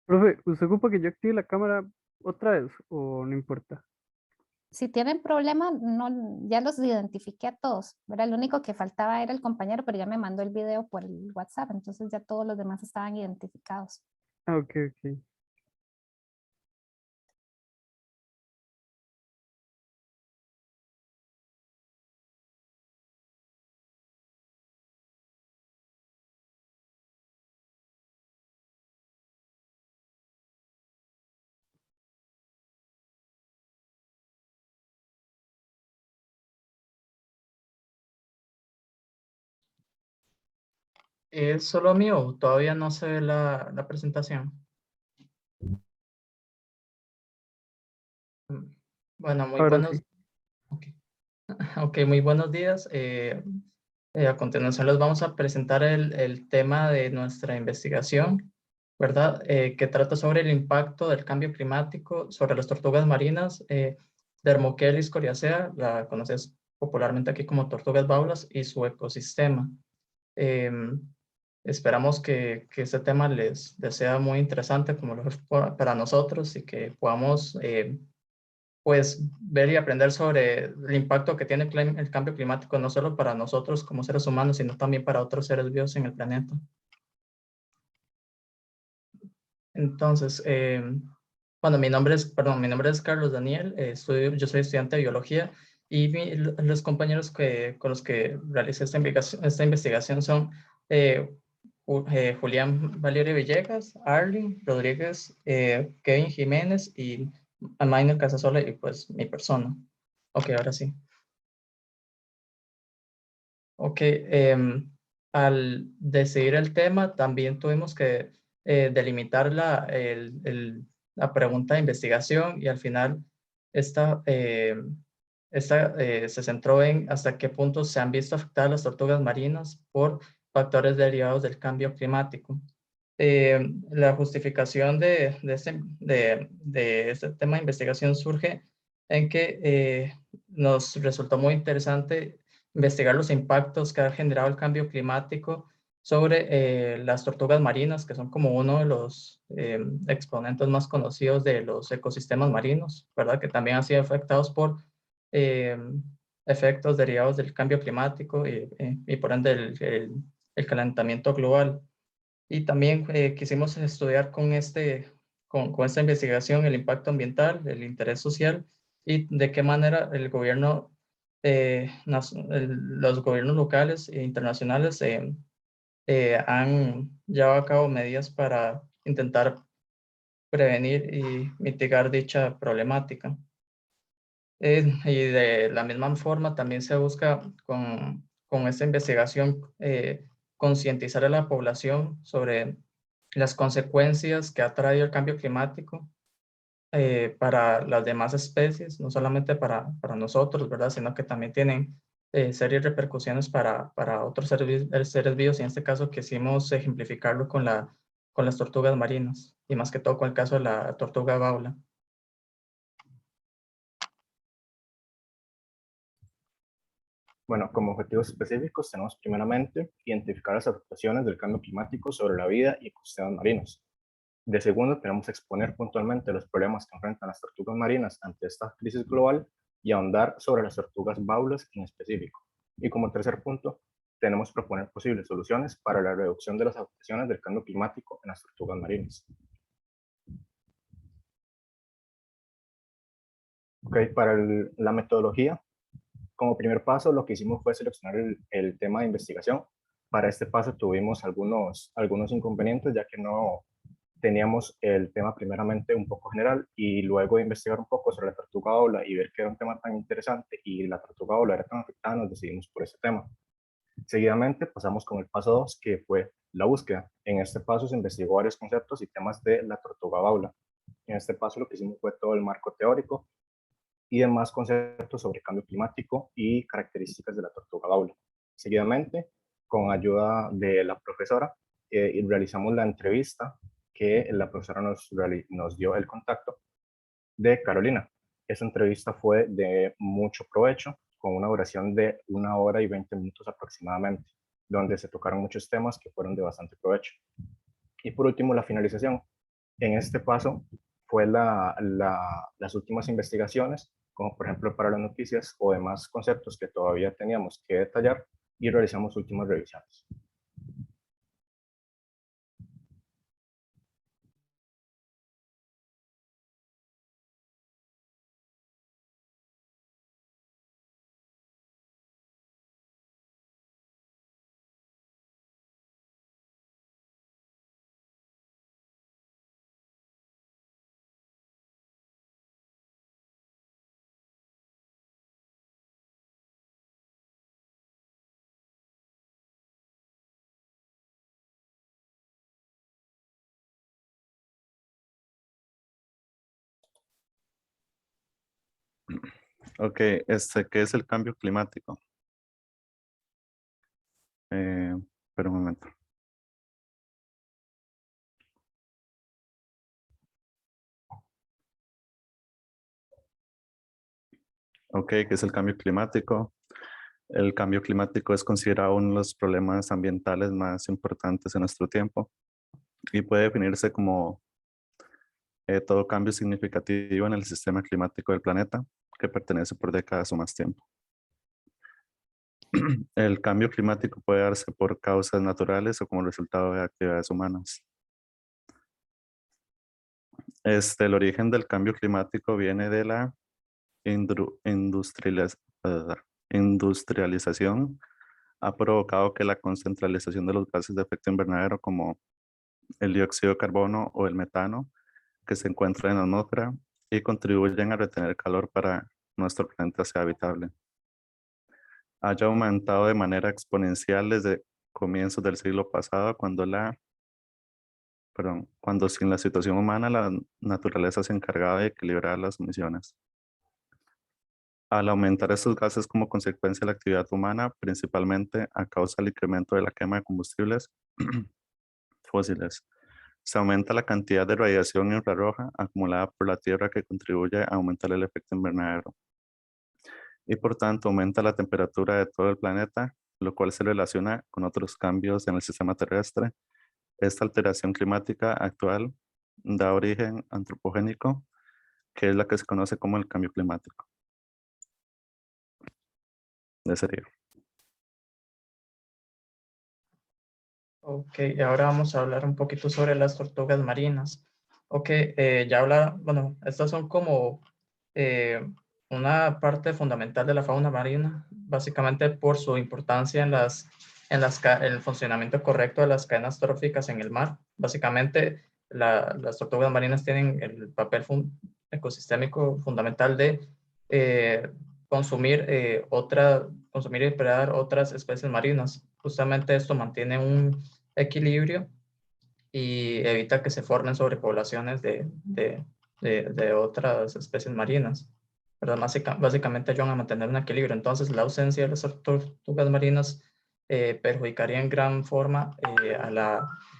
Profe, ¿usted ocupa que yo active la cámara otra vez o no importa? Si tienen problema, no, ya los identifiqué a todos. ¿Verdad? Lo único que faltaba era el compañero, pero ya me mandó el video por el WhatsApp, entonces ya todos los demás estaban identificados. Ah, ok, ok. ¿Es solo mío? Todavía no se ve la presentación. Bueno, muy Ahora buenos, sí. ok, muy buenos días. A continuación les vamos a presentar el tema de nuestra investigación, ¿verdad? Que trata sobre el impacto del cambio climático sobre las tortugas marinas, Dermochelis coriacea, la conoces popularmente aquí como tortugas baulas, y su ecosistema. Esperamos que este tema les sea muy interesante como lo es para nosotros y que podamos pues ver y aprender sobre el impacto que tiene el cambio climático no solo para nosotros como seres humanos, sino también para otros seres vivos en el planeta. Entonces, bueno, mi nombre es Carlos Daniel, yo soy estudiante de biología y los compañeros con los que realicé esta investigación son Julián Valerio Villegas, Arlene Rodríguez, Kevin Jiménez y Amaino Casasola y pues mi persona. Ok, ahora sí. Ok, al decidir el tema también tuvimos que delimitar la pregunta de investigación y al final esta, se centró en hasta qué punto se han visto afectadas las tortugas marinas por factores derivados del cambio climático. La justificación de este tema de investigación surge en que nos resultó muy interesante investigar los impactos que ha generado el cambio climático sobre las tortugas marinas, que son como uno de los exponentes más conocidos de los ecosistemas marinos, ¿verdad? Que también han sido afectados por efectos derivados del cambio climático y por ende el calentamiento global. Y también quisimos estudiar con esta investigación el impacto ambiental, el interés social y de qué manera el gobierno, los gobiernos locales e internacionales han llevado a cabo medidas para intentar prevenir y mitigar dicha problemática. Y de la misma forma también se busca con esta investigación concientizar a la población sobre las consecuencias que ha traído el cambio climático para las demás especies, no solamente para nosotros, ¿verdad? Sino que también tienen serias repercusiones para otros seres vivos, y en este caso quisimos ejemplificarlo con las tortugas marinas, y más que todo con el caso de la tortuga baula. Bueno, como objetivos específicos tenemos primeramente identificar las afectaciones del cambio climático sobre la vida y ecosistemas marinos. De segundo, tenemos exponer puntualmente los problemas que enfrentan las tortugas marinas ante esta crisis global y ahondar sobre las tortugas baulas en específico. Y como tercer punto, tenemos proponer posibles soluciones para la reducción de las afectaciones del cambio climático en las tortugas marinas. Ok, para la metodología, como primer paso, lo que hicimos fue seleccionar el tema de investigación. Para este paso tuvimos algunos inconvenientes, ya que no teníamos el tema primeramente un poco general y luego de investigar un poco sobre la tortuga baula y ver que era un tema tan interesante y la tortuga baula era tan afectada, nos decidimos por ese tema. Seguidamente pasamos con el paso 2, que fue la búsqueda. En este paso se investigó varios conceptos y temas de la tortuga baula. En este paso lo que hicimos fue todo el marco teórico y demás conceptos sobre cambio climático y características de la tortuga baula. Seguidamente, con ayuda de la profesora, realizamos la entrevista que la profesora nos dio el contacto de Carolina. Esa entrevista fue de mucho provecho, con una duración de 1 hora y 20 minutos aproximadamente, donde se tocaron muchos temas que fueron de bastante provecho. Y por último, la finalización. En este paso fue las últimas investigaciones, como por ejemplo para las noticias o demás conceptos que todavía teníamos que detallar, y realizamos últimas revisiones. Ok, ¿qué es el cambio climático? Espera un momento. Ok, ¿qué es el cambio climático? El cambio climático es considerado uno de los problemas ambientales más importantes en nuestro tiempo y puede definirse como todo cambio significativo en el sistema climático del planeta que pertenece por décadas o más tiempo. El cambio climático puede darse por causas naturales o como resultado de actividades humanas. El origen del cambio climático viene de la industrialización. Ha provocado que la concentración de los gases de efecto invernadero como el dióxido de carbono o el metano que se encuentran en la atmósfera y contribuyen a retener calor para nuestro planeta sea habitable. Haya aumentado de manera exponencial desde comienzos del siglo pasado cuando sin la situación humana la naturaleza se encargaba de equilibrar las emisiones. Al aumentar estos gases como consecuencia de la actividad humana, principalmente a causa del incremento de la quema de combustibles fósiles, se aumenta la cantidad de radiación infrarroja acumulada por la Tierra que contribuye a aumentar el efecto invernadero. Y por tanto aumenta la temperatura de todo el planeta, lo cual se relaciona con otros cambios en el sistema terrestre. Esta alteración climática actual da origen antropogénico, que es la que se conoce como el cambio climático. De serio. Ok, y ahora vamos a hablar un poquito sobre las tortugas marinas. Ok, bueno, estas son como una parte fundamental de la fauna marina, básicamente por su importancia en el funcionamiento correcto de las cadenas tróficas en el mar. Básicamente, las tortugas marinas tienen el papel ecosistémico fundamental de consumir y depredar otras especies marinas. Justamente esto mantiene un equilibrio y evita que se formen sobrepoblaciones de otras especies marinas. Pero básicamente ayudan a mantener un equilibrio. Entonces, la ausencia de las tortugas marinas perjudicaría en gran forma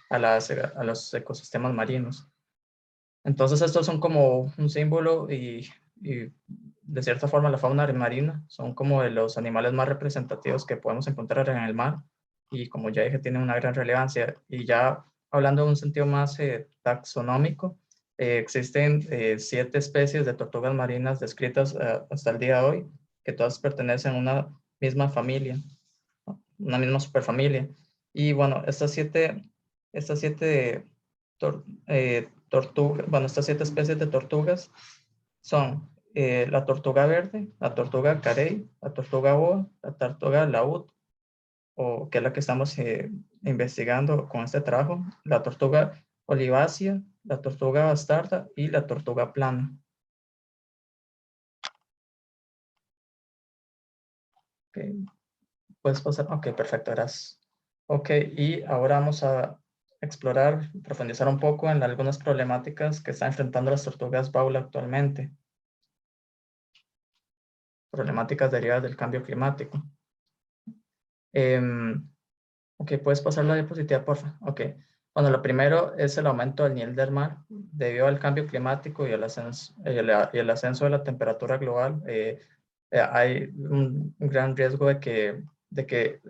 a los ecosistemas marinos. Entonces, estos son como un símbolo y de cierta forma la fauna marina son como de los animales más representativos que podemos encontrar en el mar y como ya dije, tienen una gran relevancia. Y ya hablando de un sentido más taxonómico, existen 7 especies de tortugas marinas descritas hasta el día de hoy, que todas pertenecen a una misma familia, una misma superfamilia. Y bueno, estas siete estas 7 especies de tortugas son la tortuga verde, la tortuga carey, la tortuga boa, la tortuga laúd, o que es la que estamos investigando con este trabajo, la tortuga olivácea, la tortuga bastarda y la tortuga plana. Okay. ¿Puedes pasar? Ok, perfecto, gracias. Ok, y ahora vamos a explorar, profundizar un poco en algunas problemáticas que están enfrentando las tortugas baula actualmente. Problemáticas derivadas del cambio climático. Ok, ¿puedes pasar la diapositiva, por favor? Ok. Bueno, lo primero es el aumento del nivel del mar debido al cambio climático y el ascenso de la temperatura global. Hay un gran riesgo de que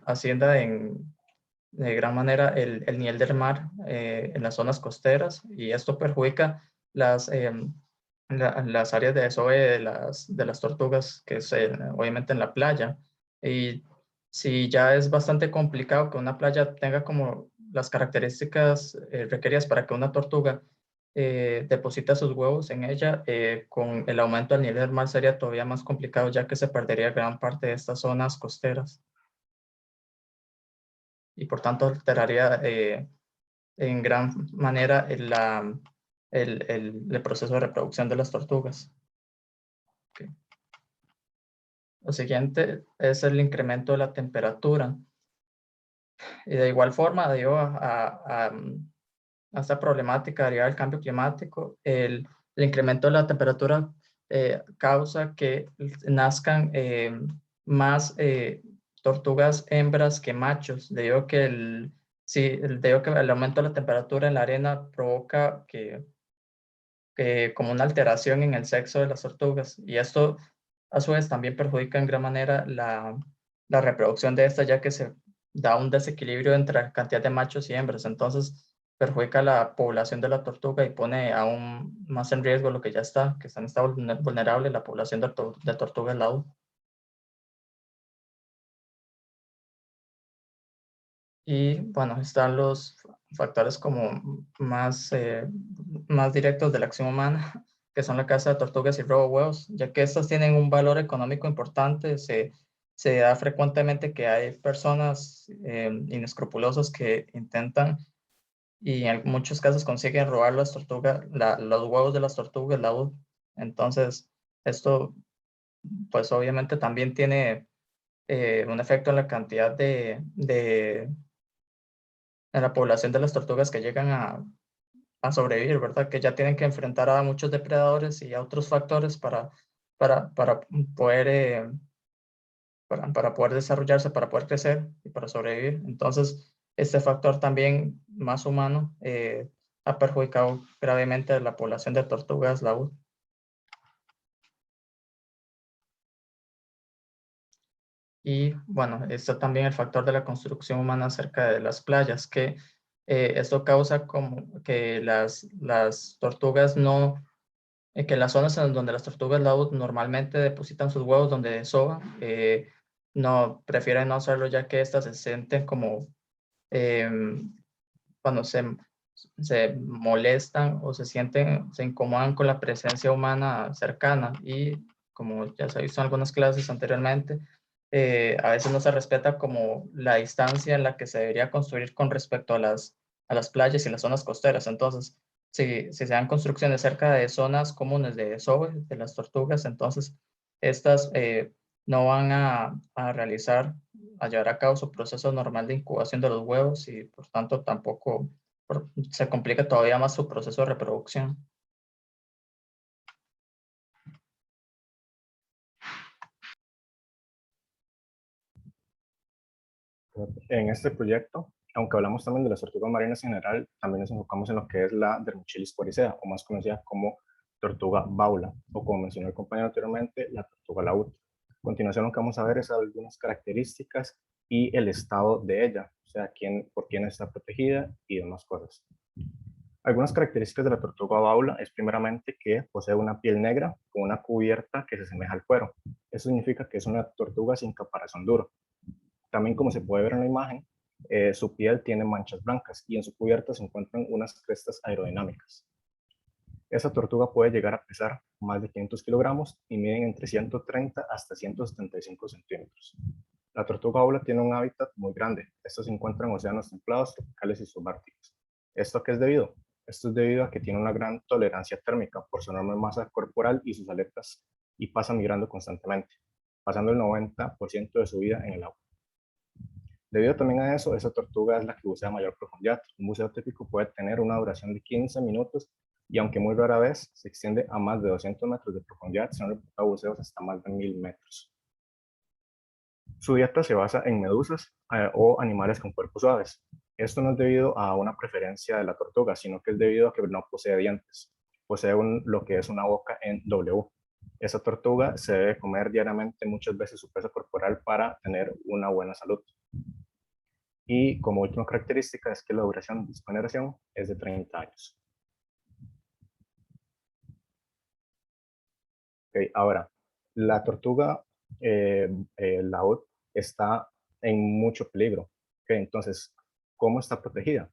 ascienda de gran manera el nivel del mar en las zonas costeras y esto perjudica las áreas de desove de las tortugas, que es obviamente en la playa. Y si ya es bastante complicado que una playa tenga como las características requeridas para que una tortuga deposita sus huevos en ella, con el aumento del nivel del mar sería todavía más complicado, ya que se perdería gran parte de estas zonas costeras. Y por tanto alteraría en gran manera el proceso de reproducción de las tortugas. Okay. Lo siguiente es el incremento de la temperatura. Y de igual forma, debido a esta problemática derivada del cambio climático, el incremento de la temperatura causa que nazcan más tortugas hembras que machos, debido a que el aumento de la temperatura en la arena provoca como una alteración en el sexo de las tortugas, y esto a su vez también perjudica en gran manera la reproducción de estas, ya que se da un desequilibrio entre la cantidad de machos y hembras. Entonces perjudica la población de la tortuga y pone aún más en riesgo lo que ya está, que está en estado vulnerable, la población de tortugas laúd. Y bueno, están los factores como más directos de la acción humana, que son la caza de tortugas y robo de huevos, ya que estos tienen un valor económico importante. Se da frecuentemente que hay personas inescrupulosas que intentan y en muchos casos consiguen robar las tortugas, los huevos de las tortugas, laúd. Entonces, esto pues obviamente también tiene un efecto en la cantidad en la población de las tortugas que llegan a sobrevivir, ¿verdad? Que ya tienen que enfrentar a muchos depredadores y a otros factores para poder, para poder desarrollarse, para poder crecer y para sobrevivir. Entonces, este factor también más humano ha perjudicado gravemente a la población de tortugas laúd. Y bueno, está también el factor de la construcción humana cerca de las playas, que esto causa como que las tortugas no, que las zonas en donde las tortugas laúd normalmente depositan sus huevos, donde desovan, no, prefieren no hacerlo ya que estas se sienten como cuando se molestan o se incomodan con la presencia humana cercana y como ya se ha visto en algunas clases anteriormente, a veces no se respeta como la distancia en la que se debería construir con respecto a las playas y las zonas costeras. Entonces, si se dan construcciones cerca de zonas comunes de desove de las tortugas, entonces estas no van a llevar a cabo su proceso normal de incubación de los huevos y por tanto tampoco se complica todavía más su proceso de reproducción. En este proyecto, aunque hablamos también de las tortugas marinas en general, también nos enfocamos en lo que es la Dermochilis corycea, o más conocida como tortuga baula, o como mencionó el compañero anteriormente, la tortuga laúd. A continuación, lo que vamos a ver es algunas características y el estado de ella, o sea, por quién está protegida y demás cosas. Algunas características de la tortuga baula es primeramente que posee una piel negra con una cubierta que se asemeja al cuero. Eso significa que es una tortuga sin caparazón duro. También, como se puede ver en la imagen, su piel tiene manchas blancas y en su cubierta se encuentran unas crestas aerodinámicas. Esta tortuga puede llegar a pesar más de 500 kilogramos y miden entre 130 hasta 175 centímetros. La tortuga baula tiene un hábitat muy grande. Esto se encuentra en océanos templados, tropicales y subárticos. ¿Esto a qué es debido? Esto es debido a que tiene una gran tolerancia térmica por su enorme masa corporal y sus aletas y pasa migrando constantemente, pasando el 90% de su vida en el agua. Debido también a eso, esa tortuga es la que bucea a mayor profundidad. Un buceo típico puede tener una duración de 15 minutos y aunque muy rara vez se extiende a más de 200 metros de profundidad, se han reportado buceos hasta más de 1000 metros. Su dieta se basa en medusas o animales con cuerpos suaves. Esto no es debido a una preferencia de la tortuga, sino que es debido a que no posee dientes. Posee lo que es una boca en W. Esa tortuga se debe comer diariamente muchas veces su peso corporal para tener una buena salud. Y como última característica es que la duración de su generación es de 30 años. Okay, ahora, la tortuga laúd está en mucho peligro. Okay, entonces, ¿cómo está protegida?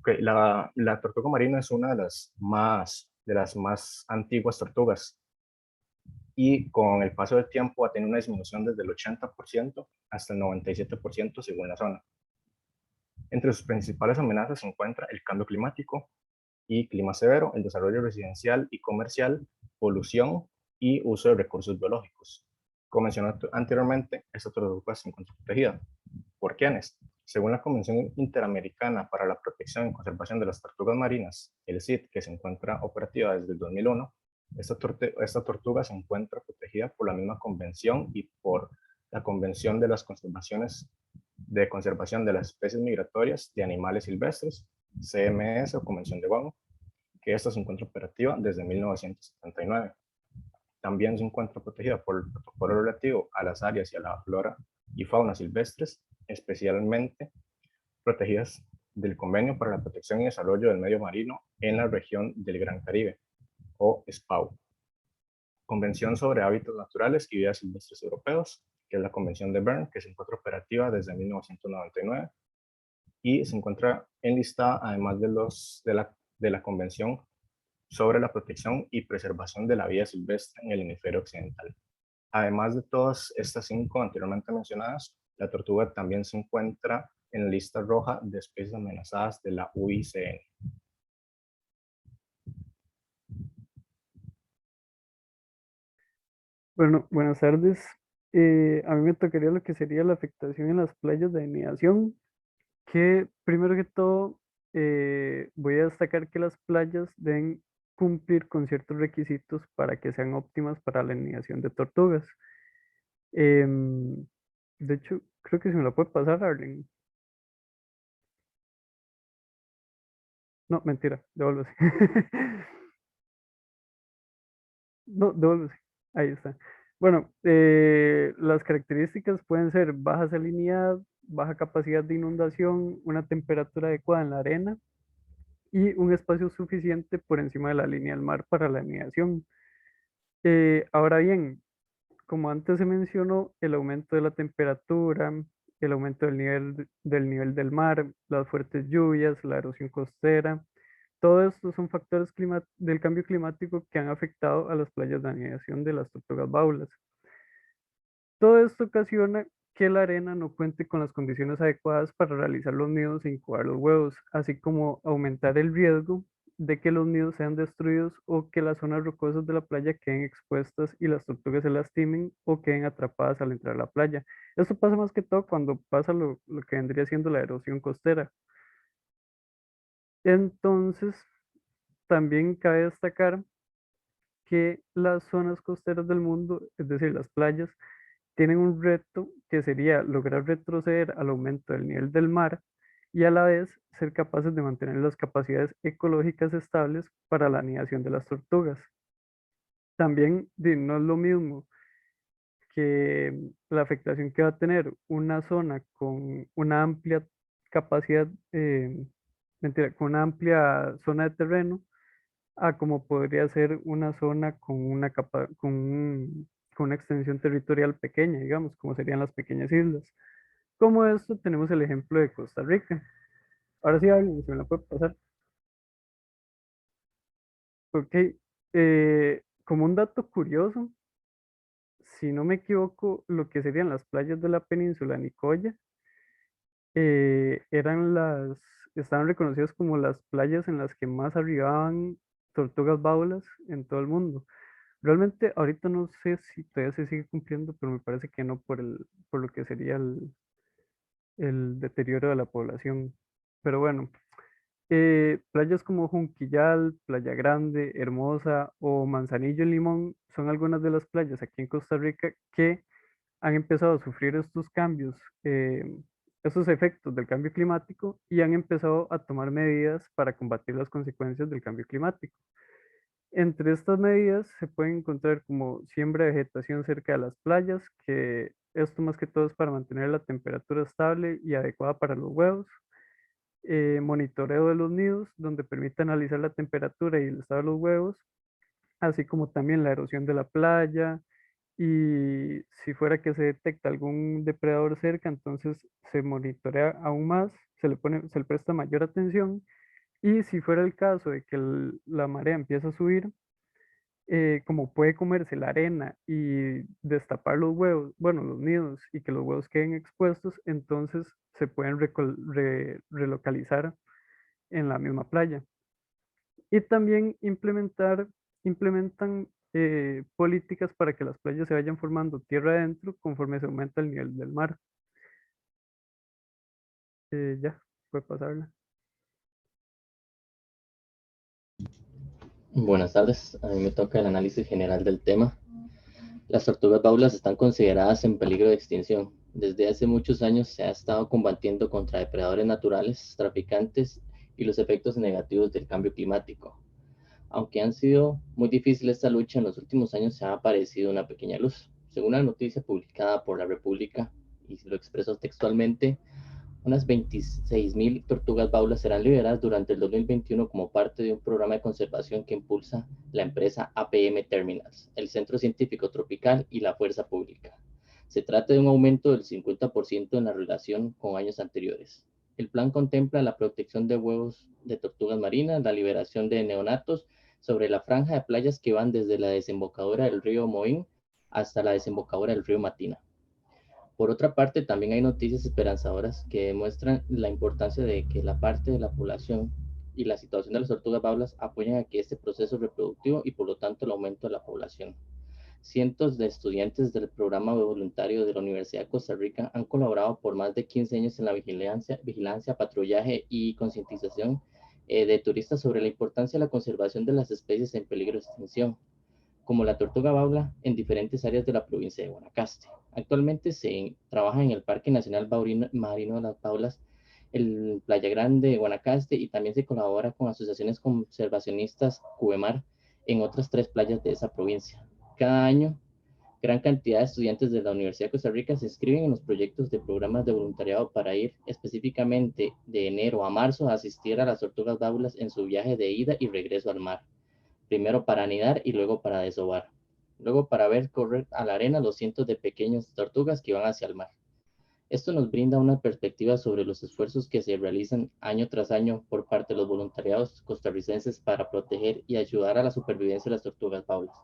Okay, la tortuga marina es una de las más antiguas tortugas y con el paso del tiempo ha tenido una disminución desde el 80% hasta el 97% según la zona. Entre sus principales amenazas se encuentra el cambio climático y clima severo, el desarrollo residencial y comercial, polución y uso de recursos biológicos. Como mencioné anteriormente, esta tortuga se encuentra protegida. ¿Por quiénes? Según la Convención Interamericana para la Protección y Conservación de las Tortugas Marinas, el CIT, que se encuentra operativa desde el 2001, esta tortuga se encuentra protegida por la misma convención y por la Convención de las Conservaciones de Conservación de las Especies Migratorias de Animales Silvestres, CMS o Convención de Bonn, que esta se encuentra operativa desde 1979. También se encuentra protegida por el protocolo relativo a las áreas y a la flora y fauna silvestres, especialmente protegidas del Convenio para la Protección y Desarrollo del Medio Marino en la región del Gran Caribe, o SPAW. Convención sobre Hábitats Naturales y Vidas Silvestres Europeos, que es la Convención de Bern, que se encuentra operativa desde 1999, y se encuentra enlistada además de la Convención sobre la protección y preservación de la vida silvestre en el hemisferio occidental. Además de todas estas 5 anteriormente mencionadas, la tortuga también se encuentra en la lista roja de especies amenazadas de la UICN. Bueno, buenas tardes. A mí me tocaría lo que sería la afectación en las playas de anidación, que primero que todo voy a destacar que las playas deben cumplir con ciertos requisitos para que sean óptimas para la anidación de tortugas. Em, de hecho, creo que se me la puede pasar, Arlen. No, mentira, devuélvese. No, devuélvese. Ahí está. Bueno, las características pueden ser baja salinidad, baja capacidad de inundación, una temperatura adecuada en la arena y un espacio suficiente por encima de la línea del mar para la anidación. Ahora bien, como antes se mencionó, el aumento de la temperatura, el aumento del nivel del mar, las fuertes lluvias, la erosión costera, todo esto son factores del cambio climático que han afectado a las playas de anidación de las tortugas baulas. Todo esto ocasiona que la arena no cuente con las condiciones adecuadas para realizar los nidos e incubar los huevos, así como aumentar el riesgo de que los nidos sean destruidos o que las zonas rocosas de la playa queden expuestas y las tortugas se lastimen o queden atrapadas al entrar a la playa. Esto pasa más que todo cuando pasa lo que vendría siendo la erosión costera. Entonces, también cabe destacar que las zonas costeras del mundo, es decir, las playas, tienen un reto que sería lograr retroceder al aumento del nivel del mar y a la vez ser capaces de mantener las capacidades ecológicas estables para la anidación de las tortugas. También no es lo mismo que la afectación que va a tener una zona con una amplia capacidad, con una amplia zona de terreno, a como podría ser una zona con con una extensión territorial pequeña, digamos, como serían las pequeñas islas. Como esto tenemos el ejemplo de Costa Rica. Ahora sí, alguien se me la puede pasar. Ok, como un dato curioso, si no me equivoco, lo que serían las playas de la península de Nicoya eran estaban reconocidas como las playas en las que más arribaban tortugas baulas en todo el mundo. Realmente ahorita no sé si todavía se sigue cumpliendo, pero me parece que no por lo que sería el deterioro de la población. Pero bueno, playas como Junquillal, Playa Grande, Hermosa o Manzanillo y Limón son algunas de las playas aquí en Costa Rica que han empezado a sufrir estos cambios, estos efectos del cambio climático y han empezado a tomar medidas para combatir las consecuencias del cambio climático. Entre estas medidas se pueden encontrar como siembra de vegetación cerca de las playas, que esto más que todo es para mantener la temperatura estable y adecuada para los huevos. Monitoreo de los nidos, donde permite analizar la temperatura y el estado de los huevos, así como también la erosión de la playa. Y si fuera que se detecta algún depredador cerca, entonces se monitorea aún más, se le presta mayor atención. Y si fuera el caso de que la marea empieza a subir, como puede comerse la arena y destapar los huevos, bueno, los nidos y que los huevos queden expuestos, entonces se pueden relocalizar en la misma playa. Y también implementan políticas para que las playas se vayan formando tierra adentro conforme se aumenta el nivel del mar. Ya, puede pasarla. Buenas tardes, a mí me toca el análisis general del tema. Las tortugas baulas están consideradas en peligro de extinción. Desde hace muchos años se ha estado combatiendo contra depredadores naturales, traficantes y los efectos negativos del cambio climático. Aunque han sido muy difíciles esta lucha, en los últimos años se ha aparecido una pequeña luz. Según una noticia publicada por La República, y lo expreso textualmente, unas 26.000 tortugas baulas serán liberadas durante el 2021 como parte de un programa de conservación que impulsa la empresa APM Terminals, el Centro Científico Tropical y la Fuerza Pública. Se trata de un aumento del 50% en la relación con años anteriores. El plan contempla la protección de huevos de tortugas marinas, la liberación de neonatos sobre la franja de playas que van desde la desembocadura del río Moín hasta la desembocadura del río Matina. Por otra parte, también hay noticias esperanzadoras que demuestran la importancia de que la parte de la población y la situación de las tortugas baulas apoyan a que este proceso reproductivo y por lo tanto el aumento de la población. Cientos de estudiantes del programa voluntario de la Universidad de Costa Rica han colaborado por más de 15 años en la vigilancia, patrullaje y concientización de turistas sobre la importancia de la conservación de las especies en peligro de extinción, como la tortuga baula, en diferentes áreas de la provincia de Guanacaste. Actualmente se trabaja en el Parque Nacional Marino de las Baulas, el Playa Grande de Guanacaste, y también se colabora con asociaciones conservacionistas Cubemar en otras 3 playas de esa provincia. Cada año, gran cantidad de estudiantes de la Universidad de Costa Rica se inscriben en los proyectos de programas de voluntariado para ir específicamente de enero a marzo a asistir a las tortugas baulas en su viaje de ida y regreso al mar. Primero para anidar y luego para desovar. Luego para ver correr a la arena los cientos de pequeñas tortugas que van hacia el mar. Esto nos brinda una perspectiva sobre los esfuerzos que se realizan año tras año por parte de los voluntariados costarricenses para proteger y ayudar a la supervivencia de las tortugas baulas.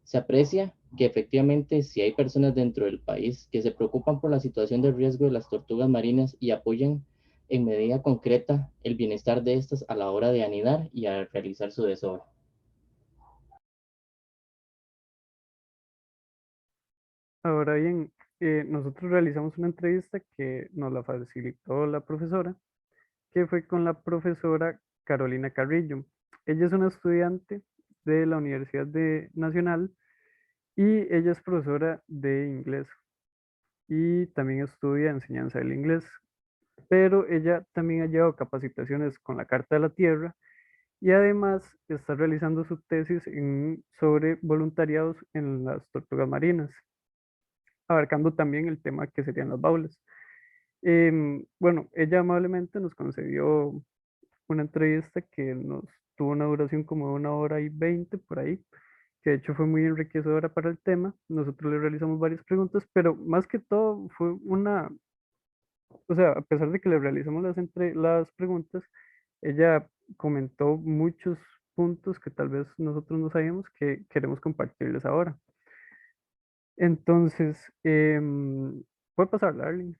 Se aprecia que efectivamente si hay personas dentro del país que se preocupan por la situación de riesgo de las tortugas marinas y apoyan en medida concreta el bienestar de estas a la hora de anidar y a realizar su desove. Ahora bien, nosotros realizamos una entrevista que nos la facilitó la profesora, que fue con la profesora Carolina Carrillo. Ella es una estudiante de la Universidad Nacional y ella es profesora de inglés y también estudia enseñanza del inglés, pero ella también ha llevado capacitaciones con la Carta de la Tierra y además está realizando su tesis sobre voluntariados en las tortugas marinas, abarcando también el tema que serían las baulas. Bueno, ella amablemente nos concedió una entrevista que nos tuvo una duración como de 1 hora y 20 por ahí, que de hecho fue muy enriquecedora para el tema. Nosotros le realizamos varias preguntas, pero más que todo fue o sea, a pesar de que le realizamos las preguntas, ella comentó muchos puntos que tal vez nosotros no sabíamos que queremos compartirles ahora. Entonces, puede pasar, Arlene.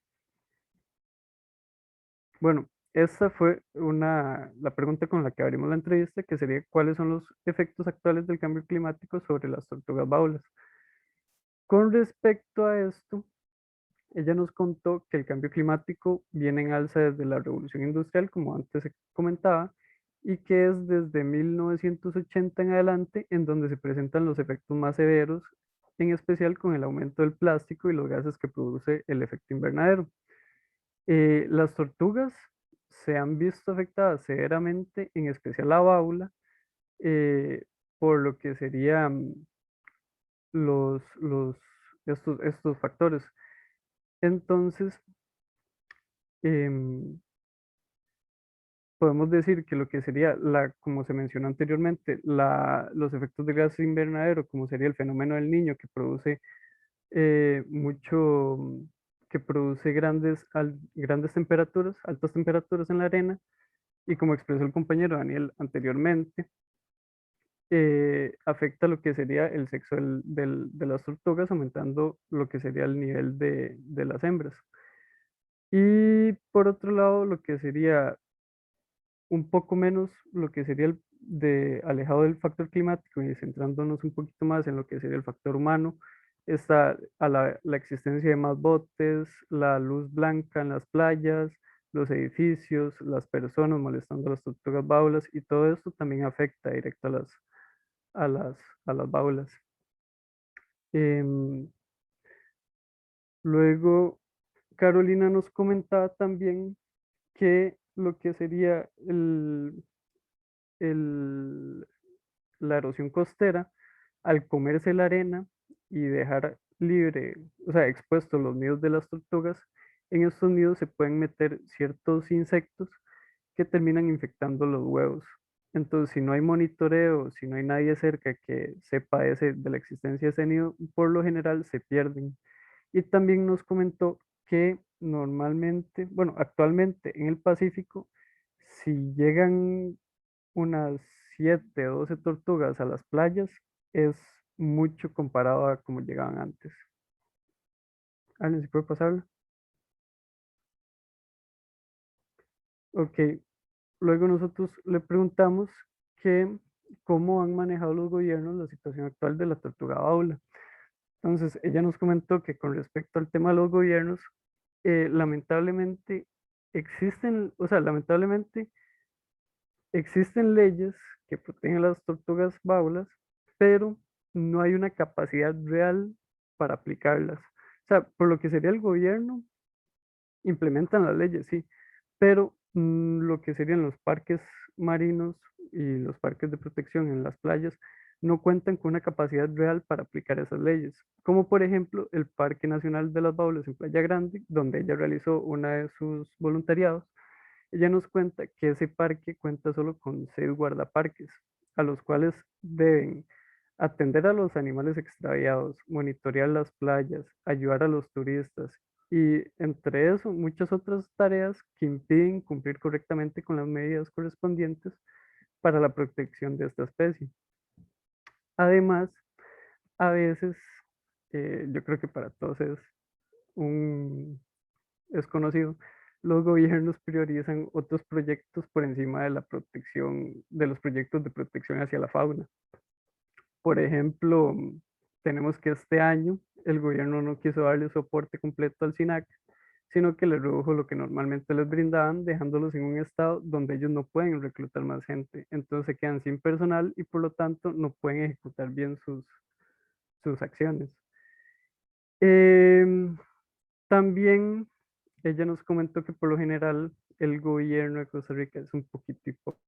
Bueno, esta fue la pregunta con la que abrimos la entrevista, que sería ¿cuáles son los efectos actuales del cambio climático sobre las tortugas baulas? Con respecto a esto, ella nos contó que el cambio climático viene en alza desde la revolución industrial, como antes se comentaba, y que es desde 1980 en adelante en donde se presentan los efectos más severos, en especial con el aumento del plástico y los gases que produce el efecto invernadero. Las tortugas se han visto afectadas severamente, en especial la baula, por lo que serían estos factores. Entonces, em, podemos decir que lo que sería, como se mencionó anteriormente, los efectos de gas invernadero, como sería el fenómeno del Niño, que produce que produce grandes temperaturas, altas temperaturas en la arena, y como expresó el compañero Daniel anteriormente, afecta lo que sería el sexo de las tortugas, aumentando lo que sería el nivel de las hembras. Y por otro lado, lo que sería un poco menos, lo que sería alejado del factor climático y centrándonos un poquito más en lo que sería el factor humano, está la existencia de más botes, la luz blanca en las playas, los edificios, las personas molestando a las tortugas baulas, y todo esto también afecta directo a las baulas. Luego, Carolina nos comentaba también que lo que sería la erosión costera, al comerse la arena y dejar libre, o sea, expuestos los nidos de las tortugas, en estos nidos se pueden meter ciertos insectos que terminan infectando los huevos. Entonces, si no hay monitoreo, si no hay nadie cerca que sepa de la existencia de ese nido, por lo general se pierden. Y también nos comentó que normalmente, bueno, actualmente en el Pacífico, si llegan unas 7 o 12 tortugas a las playas, es mucho comparado a como llegaban antes. ¿Alguien si puede pasarlo? Ok, luego nosotros le preguntamos que cómo han manejado los gobiernos la situación actual de la tortuga baula. Entonces, ella nos comentó que con respecto al tema de los gobiernos, lamentablemente existen, o sea, lamentablemente existen leyes que protegen a las tortugas baulas, pero no hay una capacidad real para aplicarlas. O sea, por lo que sería el gobierno, implementan las leyes, sí, pero lo que serían los parques marinos y los parques de protección en las playas no cuentan con una capacidad real para aplicar esas leyes, como por ejemplo el Parque Nacional de las Baulas en Playa Grande, donde ella realizó una de sus voluntariados. Ella nos cuenta que ese parque cuenta solo con 6 guardaparques, a los cuales deben atender a los animales extraviados, monitorear las playas, ayudar a los turistas y entre eso muchas otras tareas que impiden cumplir correctamente con las medidas correspondientes para la protección de esta especie. Además, a veces, yo creo que para todos es conocido, los gobiernos priorizan otros proyectos por encima de la protección, de los proyectos de protección hacia la fauna. Por ejemplo, tenemos que este año el gobierno no quiso darle soporte completo al SINAC, sino que les redujo lo que normalmente les brindaban, dejándolos en un estado donde ellos no pueden reclutar más gente. Entonces se quedan sin personal y por lo tanto no pueden ejecutar bien sus acciones. También ella nos comentó que por lo general el gobierno de Costa Rica es un poquito hipócrita.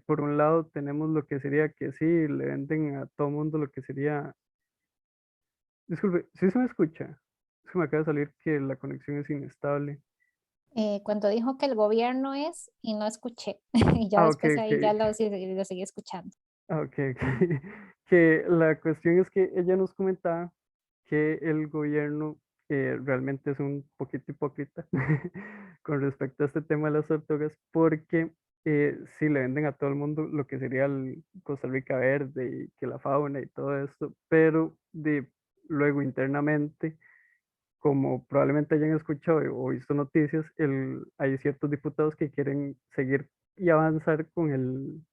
Por un lado tenemos lo que sería que sí, le venden a todo mundo lo que sería... Disculpe, ¿sí se me escucha? Es que me acaba de salir que la conexión es inestable. Cuando dijo que el gobierno es, y no escuché, y ya Ok, después ok. ahí ya lo seguí escuchando. Ok, ok. Que la cuestión es que ella nos comentaba que el gobierno realmente es un poquito hipócrita con respecto a este tema de las tortugas, porque sí le venden a todo el mundo lo que sería el Costa Rica verde y que la fauna y todo esto, pero luego internamente, como probablemente hayan escuchado o visto noticias, hay ciertos diputados que quieren seguir y avanzar con el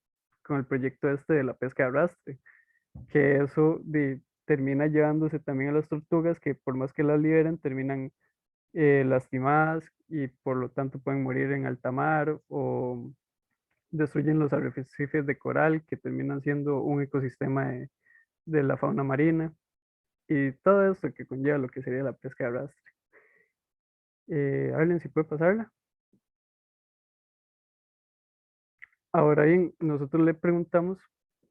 proyecto este de la pesca de arrastre, que eso termina llevándose también a las tortugas, que por más que las liberen, terminan lastimadas y por lo tanto pueden morir en alta mar o destruyen los arrecifes de coral, que terminan siendo un ecosistema de la fauna marina y todo eso que conlleva lo que sería la pesca de arrastre. Arlen, si puede pasarla. Ahora bien, nosotros le preguntamos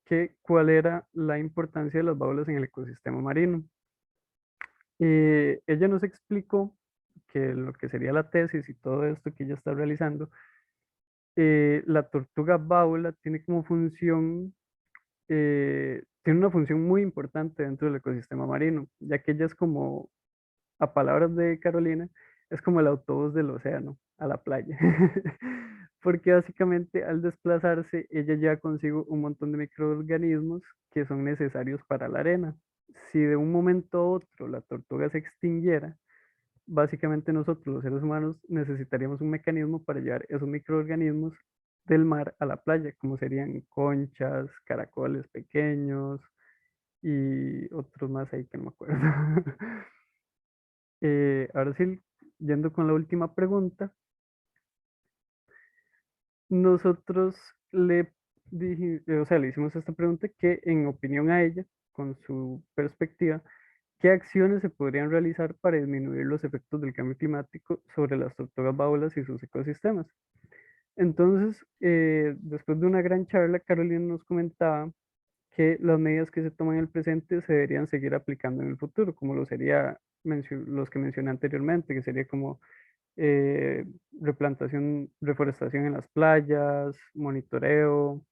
que cuál era la importancia de las baulas en el ecosistema marino. Ella nos explicó que lo que sería la tesis y todo esto que ella está realizando, la tortuga baula tiene como función, tiene una función muy importante dentro del ecosistema marino, ya que ella es como, a palabras de Carolina, es como el autobús del océano a la playa. Porque básicamente al desplazarse, ella lleva consigo un montón de microorganismos que son necesarios para la arena. Si de un momento a otro la tortuga se extinguiera, básicamente nosotros los seres humanos necesitaríamos un mecanismo para llevar esos microorganismos del mar a la playa, como serían conchas, caracoles pequeños y otros más ahí que no me acuerdo. Ahora sí, yendo con la última pregunta, nosotros le hicimos esta pregunta que en opinión a ella, con su perspectiva, ¿qué acciones se podrían realizar para disminuir los efectos del cambio climático sobre las tortugas baulas y sus ecosistemas? Entonces, después de una gran charla, Carolina nos comentaba que las medidas que se toman en el presente se deberían seguir aplicando en el futuro, como lo sería los que mencioné anteriormente, que sería como replantación, reforestación en las playas, monitoreo,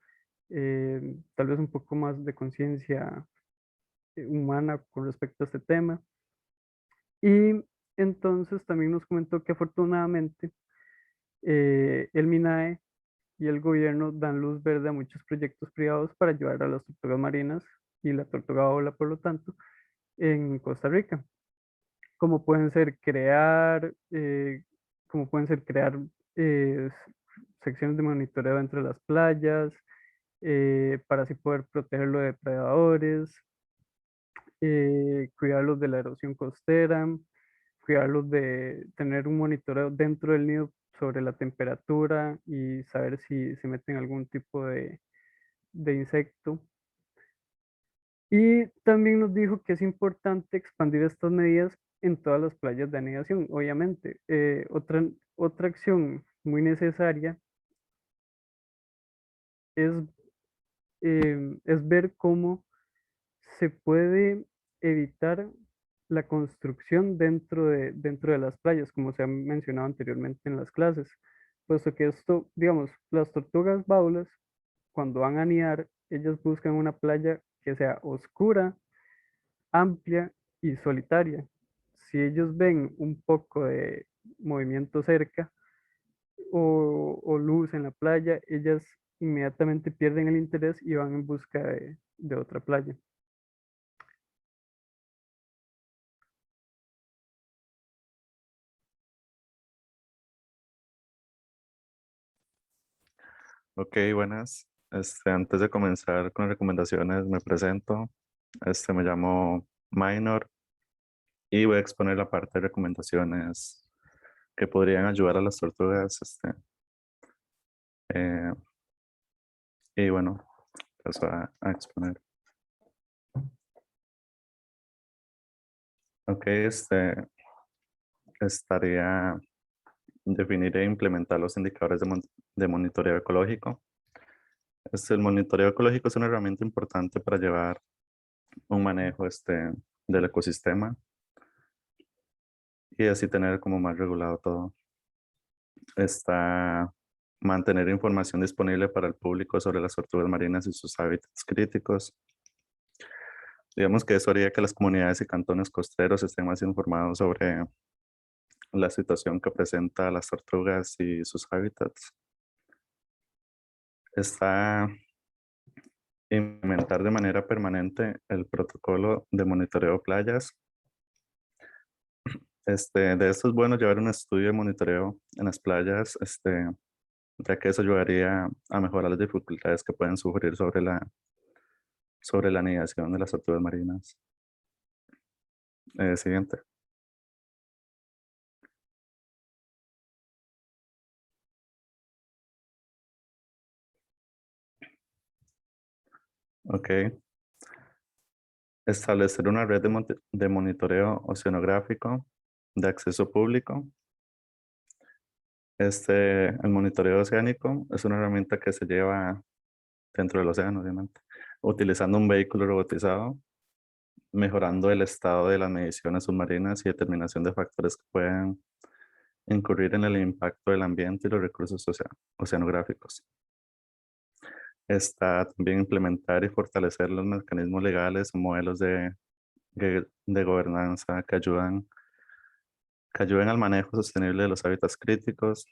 tal vez un poco más de conciencia humana con respecto a este tema. Y entonces también nos comentó que afortunadamente el MINAE y el gobierno dan luz verde a muchos proyectos privados para ayudar a las tortugas marinas y la tortuga bola, por lo tanto, en Costa Rica. Como pueden ser crear, eh, secciones de monitoreo entre las playas, para así poder protegerlo de depredadores, cuidarlos de la erosión costera, cuidarlos de tener un monitoreo dentro del nido sobre la temperatura y saber si se meten algún tipo de insecto. Y también nos dijo que es importante expandir estas medidas en todas las playas de anidación, obviamente. Otra acción muy necesaria es, es ver cómo se puede evitar la construcción dentro de las playas, como se ha mencionado anteriormente en las clases, puesto que esto, digamos, las tortugas baulas, cuando van a anidar, ellas buscan una playa que sea oscura, amplia y solitaria. Si ellos ven un poco de movimiento cerca o luz en la playa, ellas inmediatamente pierden el interés y van en busca de otra playa. Ok, buenas. Antes de comenzar con las recomendaciones, me presento. Me llamo Minor y voy a exponer la parte de recomendaciones que podrían ayudar a las tortugas. Eh, y bueno, paso a exponer. Ok, estaría definir e implementar los indicadores de monitoreo ecológico. El monitoreo ecológico es una herramienta importante para llevar un manejo del ecosistema y así tener como más regulado todo. Está mantener información disponible para el público sobre las tortugas marinas y sus hábitats críticos. Digamos que eso haría que las comunidades y cantones costeros estén más informados sobre la situación que presenta las tortugas y sus hábitats. Está implementar de manera permanente el protocolo de monitoreo de playas. De esto es bueno llevar un estudio de monitoreo en las playas, ya que eso ayudaría a mejorar las dificultades que pueden sufrir sobre la anidación de las tortugas marinas. Siguiente. Ok. Establecer una red de monitoreo oceanográfico de acceso público. El monitoreo oceánico es una herramienta que se lleva dentro del océano, obviamente, utilizando un vehículo robotizado, mejorando el estado de las mediciones submarinas y determinación de factores que pueden incurrir en el impacto del ambiente y los recursos oceanográficos. Está también implementar y fortalecer los mecanismos legales o modelos de gobernanza que ayuden al manejo sostenible de los hábitats críticos.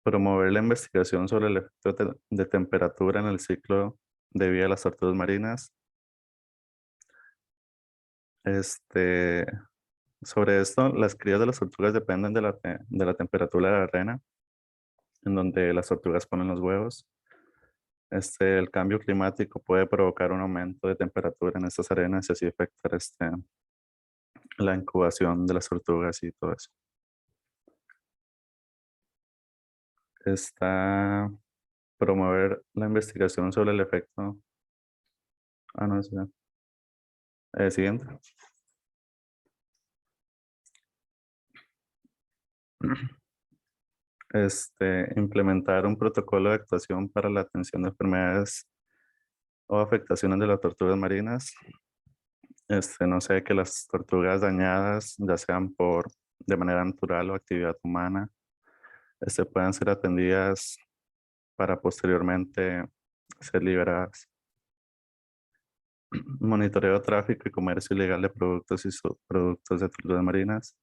Promover la investigación sobre el efecto de temperatura en el ciclo de vida de las tortugas marinas. Sobre esto, las crías de las tortugas dependen de la temperatura de la arena, en donde las tortugas ponen los huevos. El cambio climático puede provocar un aumento de temperatura en estas arenas y así afectar la incubación de las tortugas y todo eso. Está promover la investigación sobre el efecto. No, siguiente. Implementar un protocolo de actuación para la atención de enfermedades o afectaciones de las tortugas marinas. No sé, que las tortugas dañadas, ya sean de manera natural o actividad humana, puedan ser atendidas para posteriormente ser liberadas. monitoreo de tráfico y comercio ilegal de productos y subproductos de tortugas marinas.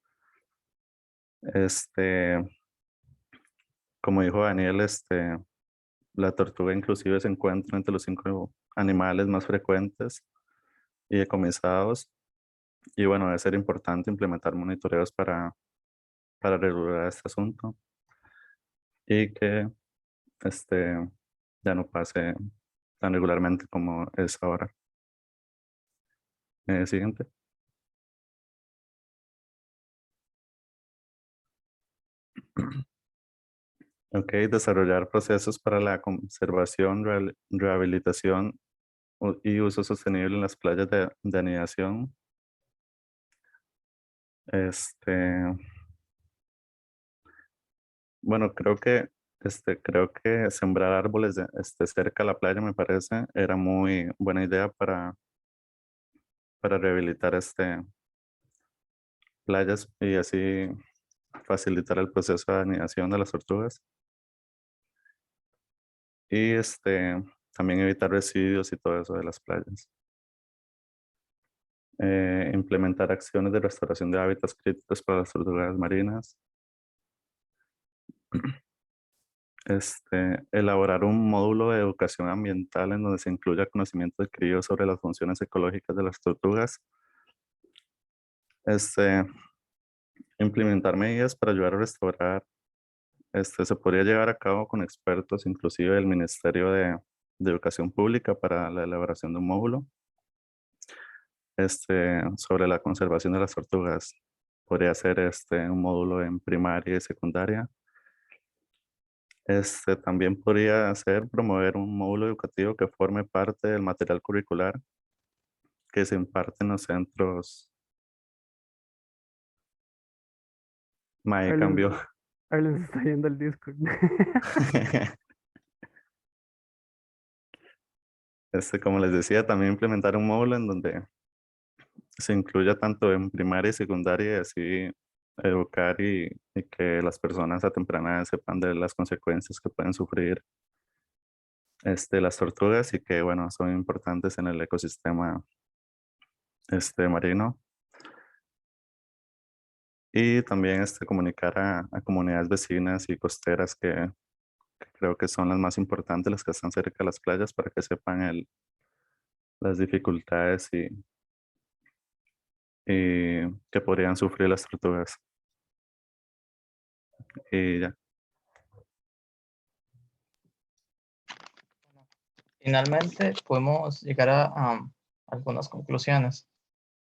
Como dijo Daniel, la tortuga inclusive se encuentra entre los 5 animales más frecuentes y decomisados. Y bueno, debe ser importante implementar monitoreos para regular este asunto y que ya no pase tan regularmente como es ahora. Siguiente. Ok, desarrollar procesos para la conservación, rehabilitación y uso sostenible en las playas de anidación. Bueno, creo que sembrar árboles cerca a la playa me parece era muy buena idea para rehabilitar playas y así facilitar el proceso de anidación de las tortugas. Y también evitar residuos y todo eso de las playas. Implementar acciones de restauración de hábitats críticos para las tortugas marinas. Elaborar un módulo de educación ambiental en donde se incluya conocimiento adquirido sobre las funciones ecológicas de las tortugas. Implementar medidas para ayudar a restaurar. Se podría llevar a cabo con expertos, inclusive del Ministerio de Educación Pública, para la elaboración de un módulo sobre la conservación de las tortugas. Podría ser un módulo en primaria y secundaria. También podría ser promover un módulo educativo que forme parte del material curricular que se imparte en los centros. Mae, cambió. Arlen se está yendo al Discord. Como les decía, también implementar un módulo en donde se incluya tanto en primaria y secundaria y así educar y que las personas a temprana edad sepan de las consecuencias que pueden sufrir las tortugas y que, bueno, son importantes en el ecosistema marino. Y también comunicar a comunidades vecinas y costeras que creo que son las más importantes, las que están cerca de las playas, para que sepan las dificultades y que podrían sufrir las tortugas. Y ya. Finalmente, podemos llegar a algunas conclusiones.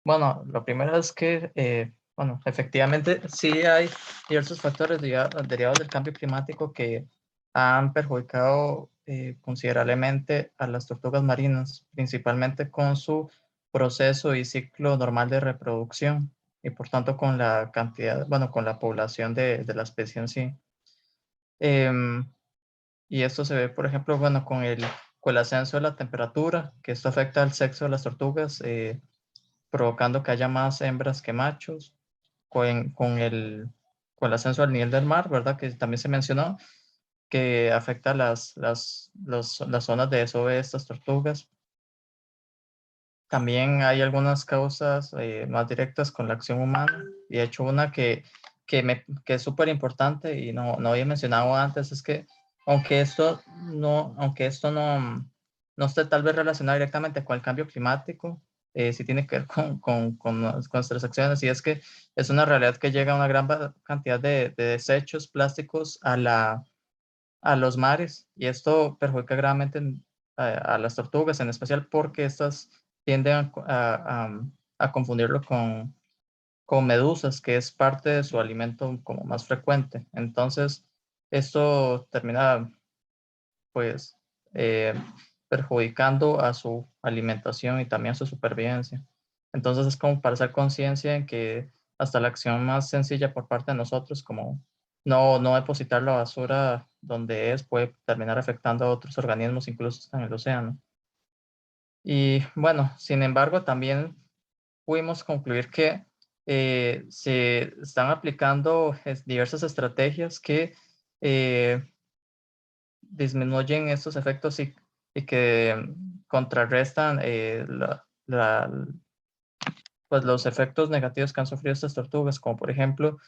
Bueno, lo primero es que, bueno, efectivamente sí hay diversos factores derivados del cambio climático que han perjudicado considerablemente a las tortugas marinas, principalmente con su proceso y ciclo normal de reproducción y por tanto con la cantidad, bueno, con la población de la especie en sí. Y esto se ve, por ejemplo, bueno, con el ascenso de la temperatura, que esto afecta al sexo de las tortugas, provocando que haya más hembras que machos, con el ascenso del nivel del mar, ¿verdad? Que también se mencionó, que afecta las zonas de desove de estas tortugas. También hay algunas causas más directas con la acción humana, y de hecho una que es súper importante y no había mencionado antes, es que aunque esto no esté tal vez relacionado directamente con el cambio climático, sí tiene que ver con nuestras acciones, y es que es una realidad que llega a una gran cantidad de desechos plásticos a los mares, y esto perjudica gravemente a las tortugas, en especial porque estas tienden a confundirlo con medusas, que es parte de su alimento como más frecuente. Entonces, esto termina pues perjudicando a su alimentación y también a su supervivencia. Entonces es como para hacer conciencia en que hasta la acción más sencilla por parte de nosotros, como no depositar la basura donde puede terminar afectando a otros organismos, incluso en el océano. Y bueno, sin embargo, también pudimos concluir que se están aplicando diversas estrategias que disminuyen estos efectos y que contrarrestan pues los efectos negativos que han sufrido estas tortugas, como por ejemplo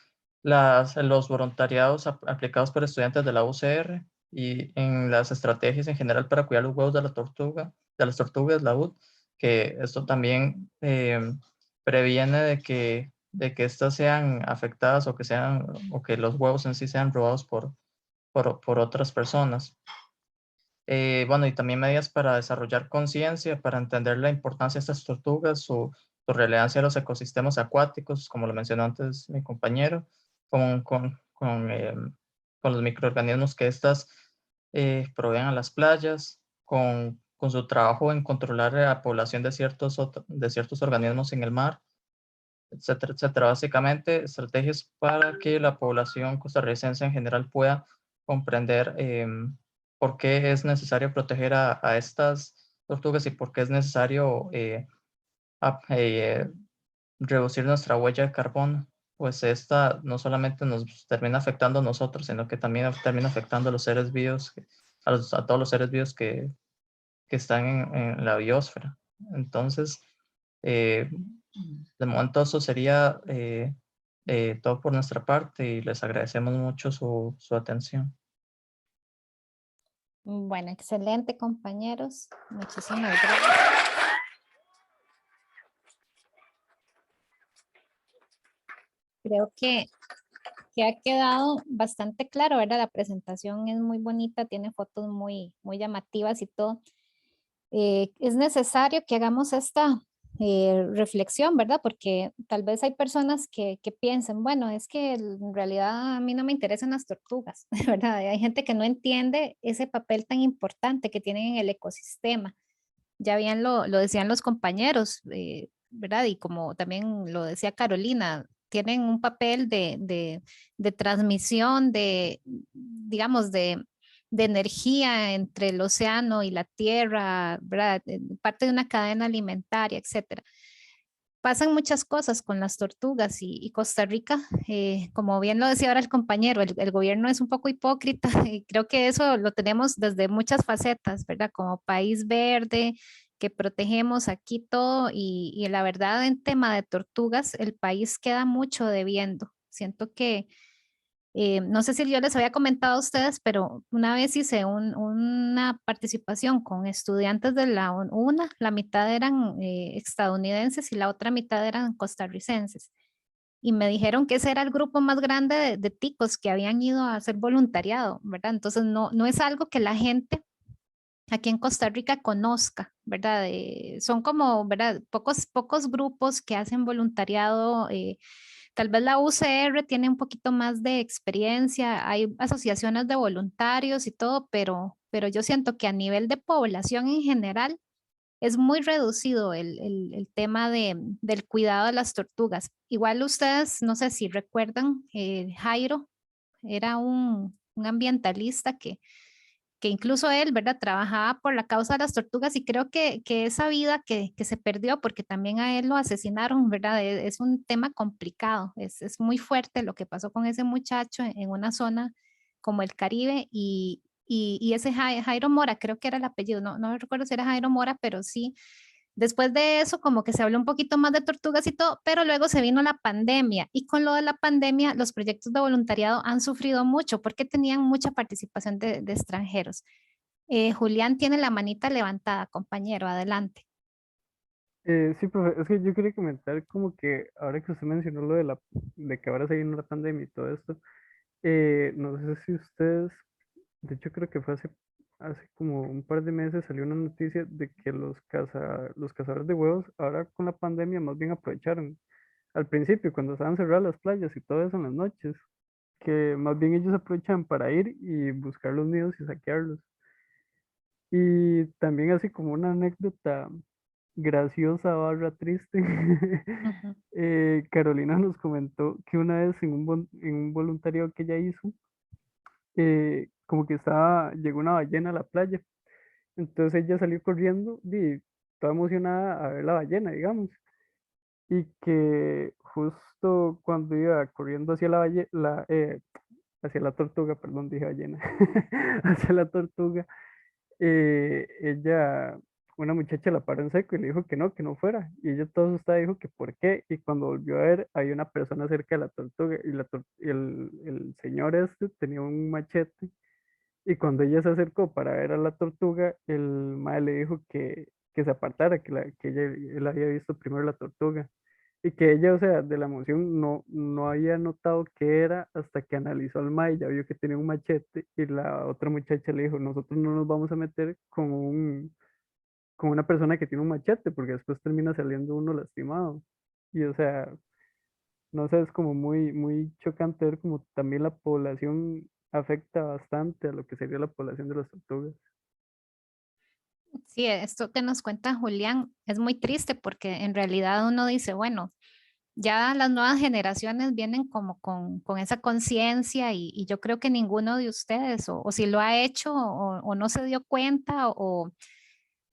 los voluntariados aplicados por estudiantes de la UCR y en las estrategias en general para cuidar los huevos de las tortugas, la UD, que esto también previene de que estas sean afectadas o que los huevos en sí sean robados por otras personas. Bueno, y también medidas para desarrollar conciencia, para entender la importancia de estas tortugas, su relevancia a los ecosistemas acuáticos, como lo mencionó antes mi compañero, con los microorganismos que estas proveen a las playas, con su trabajo en controlar la población de ciertos organismos en el mar, etcétera, etcétera. Básicamente, estrategias para que la población costarricense en general pueda comprender por qué es necesario proteger a estas tortugas y por qué es necesario reducir nuestra huella de carbono. Pues esta no solamente nos termina afectando a nosotros, sino que también termina afectando a los seres vivos, a todos los seres vivos que están en la biosfera. Entonces, de momento eso sería todo por nuestra parte y les agradecemos mucho su atención. Bueno, excelente, compañeros. Muchísimas gracias. Creo que ha quedado bastante claro, ¿verdad? La presentación es muy bonita, tiene fotos muy llamativas y todo. Es necesario que hagamos esta reflexión, ¿verdad? Porque tal vez hay personas que piensen, bueno, es que en realidad a mí no me interesan las tortugas, ¿verdad? Hay gente que no entiende ese papel tan importante que tienen en el ecosistema. Ya bien lo decían los compañeros, ¿verdad? Y como también lo decía Carolina, tienen un papel de transmisión, digamos, de energía entre el océano y la tierra, ¿verdad? Parte de una cadena alimentaria, etcétera. Pasan muchas cosas con las tortugas y Costa Rica, como bien lo decía ahora el compañero, el gobierno es un poco hipócrita y creo que eso lo tenemos desde muchas facetas, ¿verdad? Como país verde, que protegemos aquí todo y la verdad en tema de tortugas, el país queda mucho debiendo. Siento que no sé si yo les había comentado a ustedes, pero una vez hice una participación con estudiantes de la UNA, la mitad eran estadounidenses y la otra mitad eran costarricenses. Y me dijeron que ese era el grupo más grande de ticos que habían ido a hacer voluntariado, ¿verdad? Entonces no es algo que la gente aquí en Costa Rica conozca, ¿verdad? Son como, ¿verdad? Pocos grupos que hacen voluntariado. Tal vez la UCR tiene un poquito más de experiencia, hay asociaciones de voluntarios y todo, pero yo siento que a nivel de población en general es muy reducido el tema del cuidado de las tortugas. Igual ustedes, no sé si recuerdan, Jairo era un ambientalista que incluso él, ¿verdad? Trabajaba por la causa de las tortugas y creo que esa vida que se perdió, porque también a él lo asesinaron, ¿verdad? Es un tema complicado, es muy fuerte lo que pasó con ese muchacho en una zona como el Caribe y ese Jairo Mora, creo que era el apellido, no recuerdo si era Jairo Mora, pero sí. Después de eso, como que se habló un poquito más de tortugas y todo, pero luego se vino la pandemia y con lo de la pandemia los proyectos de voluntariado han sufrido mucho porque tenían mucha participación de extranjeros. Julián tiene la manita levantada, compañero, adelante. Sí, profe, es que yo quería comentar como que ahora que usted mencionó lo de que ahora se vino la pandemia y todo esto, no sé si ustedes, de hecho creo que fue hace como un par de meses salió una noticia de que los cazadores de huevos ahora con la pandemia más bien aprovecharon. Al principio, cuando estaban cerradas las playas y todo eso en las noches, que más bien ellos aprovechan para ir y buscar los nidos y saquearlos. Y también así como una anécdota graciosa barra triste, Carolina nos comentó que una vez en un voluntariado que ella hizo, como que llegó una ballena a la playa. Entonces ella salió corriendo y toda emocionada a ver la ballena, digamos. Y que justo cuando iba corriendo hacia hacia la tortuga, perdón, dije ballena, hacia la tortuga, ella una muchacha la paró en seco y le dijo que no fuera. Y ella toda asustada dijo que por qué. Y cuando volvió a ver, había una persona cerca de la tortuga y, y el señor este tenía un machete. Y cuando ella se acercó para ver a la tortuga, el mae le dijo que se apartara, que él había visto primero la tortuga. Y que ella, o sea, de la emoción no había notado qué era hasta que analizó al mae y ya vio que tenía un machete. Y la otra muchacha le dijo, nosotros no nos vamos a meter con una persona que tiene un machete, porque después termina saliendo uno lastimado. Y o sea, no sé, es como muy chocante ver como también la población afecta bastante a lo que sería la población de las tortugas. Sí, esto que nos cuenta Julián es muy triste porque en realidad uno dice, bueno, ya las nuevas generaciones vienen como con esa conciencia y yo creo que ninguno de ustedes o si lo ha hecho o no se dio cuenta o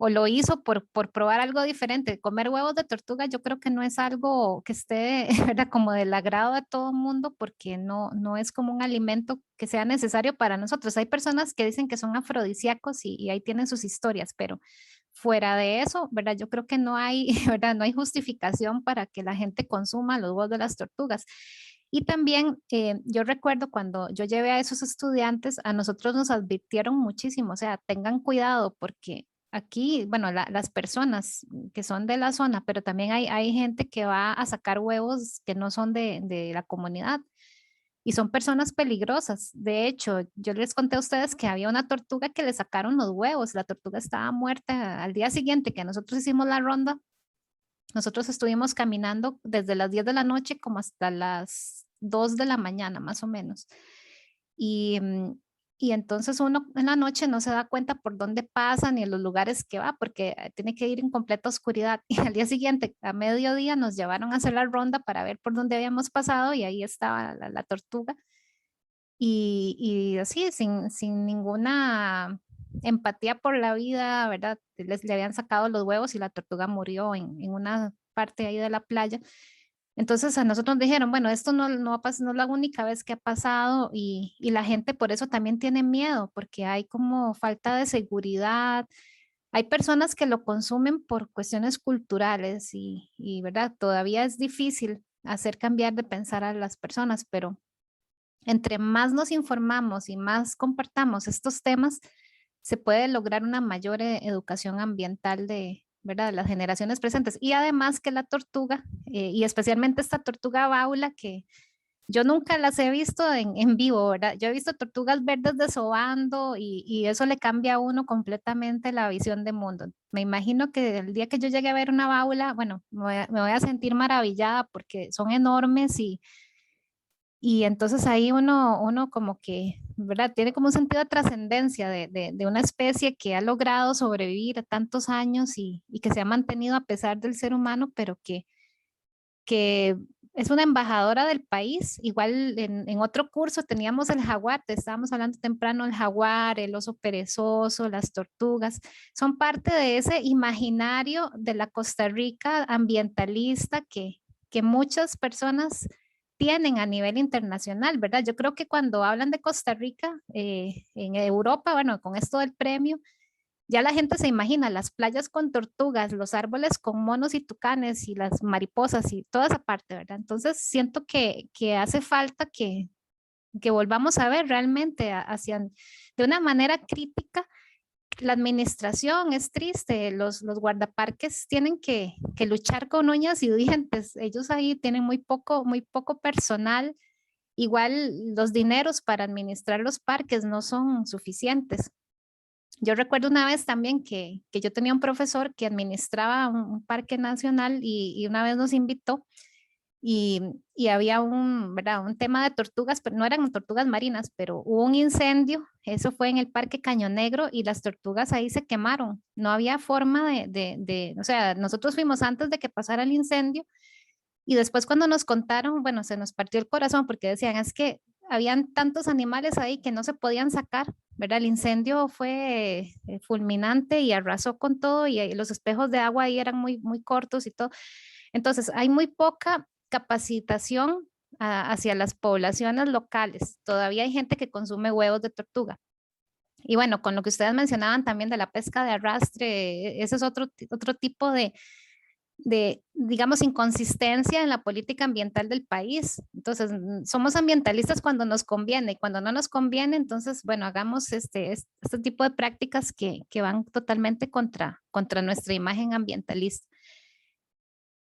lo hizo por probar algo diferente. Comer huevos de tortuga yo creo que no es algo que esté, ¿verdad? Como del agrado de todo el mundo porque no es como un alimento que sea necesario para nosotros. Hay personas que dicen que son afrodisíacos y ahí tienen sus historias, pero fuera de eso, ¿verdad? Yo creo que no hay, ¿verdad? No hay justificación para que la gente consuma los huevos de las tortugas. Y también yo recuerdo cuando yo llevé a esos estudiantes, a nosotros nos advirtieron muchísimo, o sea, tengan cuidado porque aquí, bueno, las personas que son de la zona, pero también hay gente que va a sacar huevos que no son de la comunidad y son personas peligrosas. De hecho, yo les conté a ustedes que había una tortuga que le sacaron los huevos, la tortuga estaba muerta al día siguiente que nosotros hicimos la ronda. Nosotros estuvimos caminando desde las 10 de la noche como hasta las 2 de la mañana, más o menos. Y, y entonces uno en la noche no se da cuenta por dónde pasa ni en los lugares que va, porque tiene que ir en completa oscuridad. Y al día siguiente, a mediodía, nos llevaron a hacer la ronda para ver por dónde habíamos pasado y ahí estaba la tortuga. Y así, sin ninguna empatía por la vida, ¿verdad? Le habían sacado los huevos y la tortuga murió en una parte ahí de la playa. Entonces a nosotros nos dijeron, bueno, esto no es la única vez que ha pasado y la gente por eso también tiene miedo, porque hay como falta de seguridad. Hay personas que lo consumen por cuestiones culturales ¿verdad? Todavía es difícil hacer cambiar de pensar a las personas, pero entre más nos informamos y más compartamos estos temas, se puede lograr una mayor educación ambiental ¿verdad? De las generaciones presentes. Y además que la tortuga, y especialmente esta tortuga baula, que yo nunca las he visto en vivo, ¿verdad? Yo he visto tortugas verdes desobando y eso le cambia a uno completamente la visión de mundo. Me imagino que el día que yo llegue a ver una baula, bueno, me voy a sentir maravillada porque son enormes y entonces ahí uno como que, ¿verdad? Tiene como un sentido de trascendencia de una especie que ha logrado sobrevivir a tantos años y que se ha mantenido a pesar del ser humano, pero que es una embajadora del país. Igual en otro curso teníamos el jaguar, te estábamos hablando temprano, el jaguar, el oso perezoso, las tortugas, son parte de ese imaginario de la Costa Rica ambientalista que muchas personas tienen a nivel internacional, ¿verdad? Yo creo que cuando hablan de Costa Rica en Europa, bueno, con esto del premio, ya la gente se imagina las playas con tortugas, los árboles con monos y tucanes y las mariposas y toda esa parte, ¿verdad? Entonces siento que hace falta que volvamos a ver realmente de una manera crítica. La administración es triste, los guardaparques tienen que luchar con uñas y dientes, ellos ahí tienen muy poco personal, igual los dineros para administrar los parques no son suficientes. Yo recuerdo una vez también que yo tenía un profesor que administraba un parque nacional y una vez nos invitó y había ¿verdad? Un tema de tortugas, pero no eran tortugas marinas, pero hubo un incendio, eso fue en el Parque Caño Negro y las tortugas ahí se quemaron. No había forma o sea, nosotros fuimos antes de que pasara el incendio y después cuando nos contaron, bueno, se nos partió el corazón porque decían, es que habían tantos animales ahí que no se podían sacar, ¿verdad? El incendio fue fulminante y arrasó con todo y los espejos de agua ahí eran muy cortos y todo. Entonces, hay muy poca capacitación hacia las poblaciones locales. Todavía hay gente que consume huevos de tortuga. Y bueno, con lo que ustedes mencionaban también de la pesca de arrastre, ese es otro tipo de, digamos, inconsistencia en la política ambiental del país. Entonces, somos ambientalistas cuando nos conviene y cuando no nos conviene, entonces, bueno, hagamos este tipo de prácticas que van totalmente contra nuestra imagen ambientalista.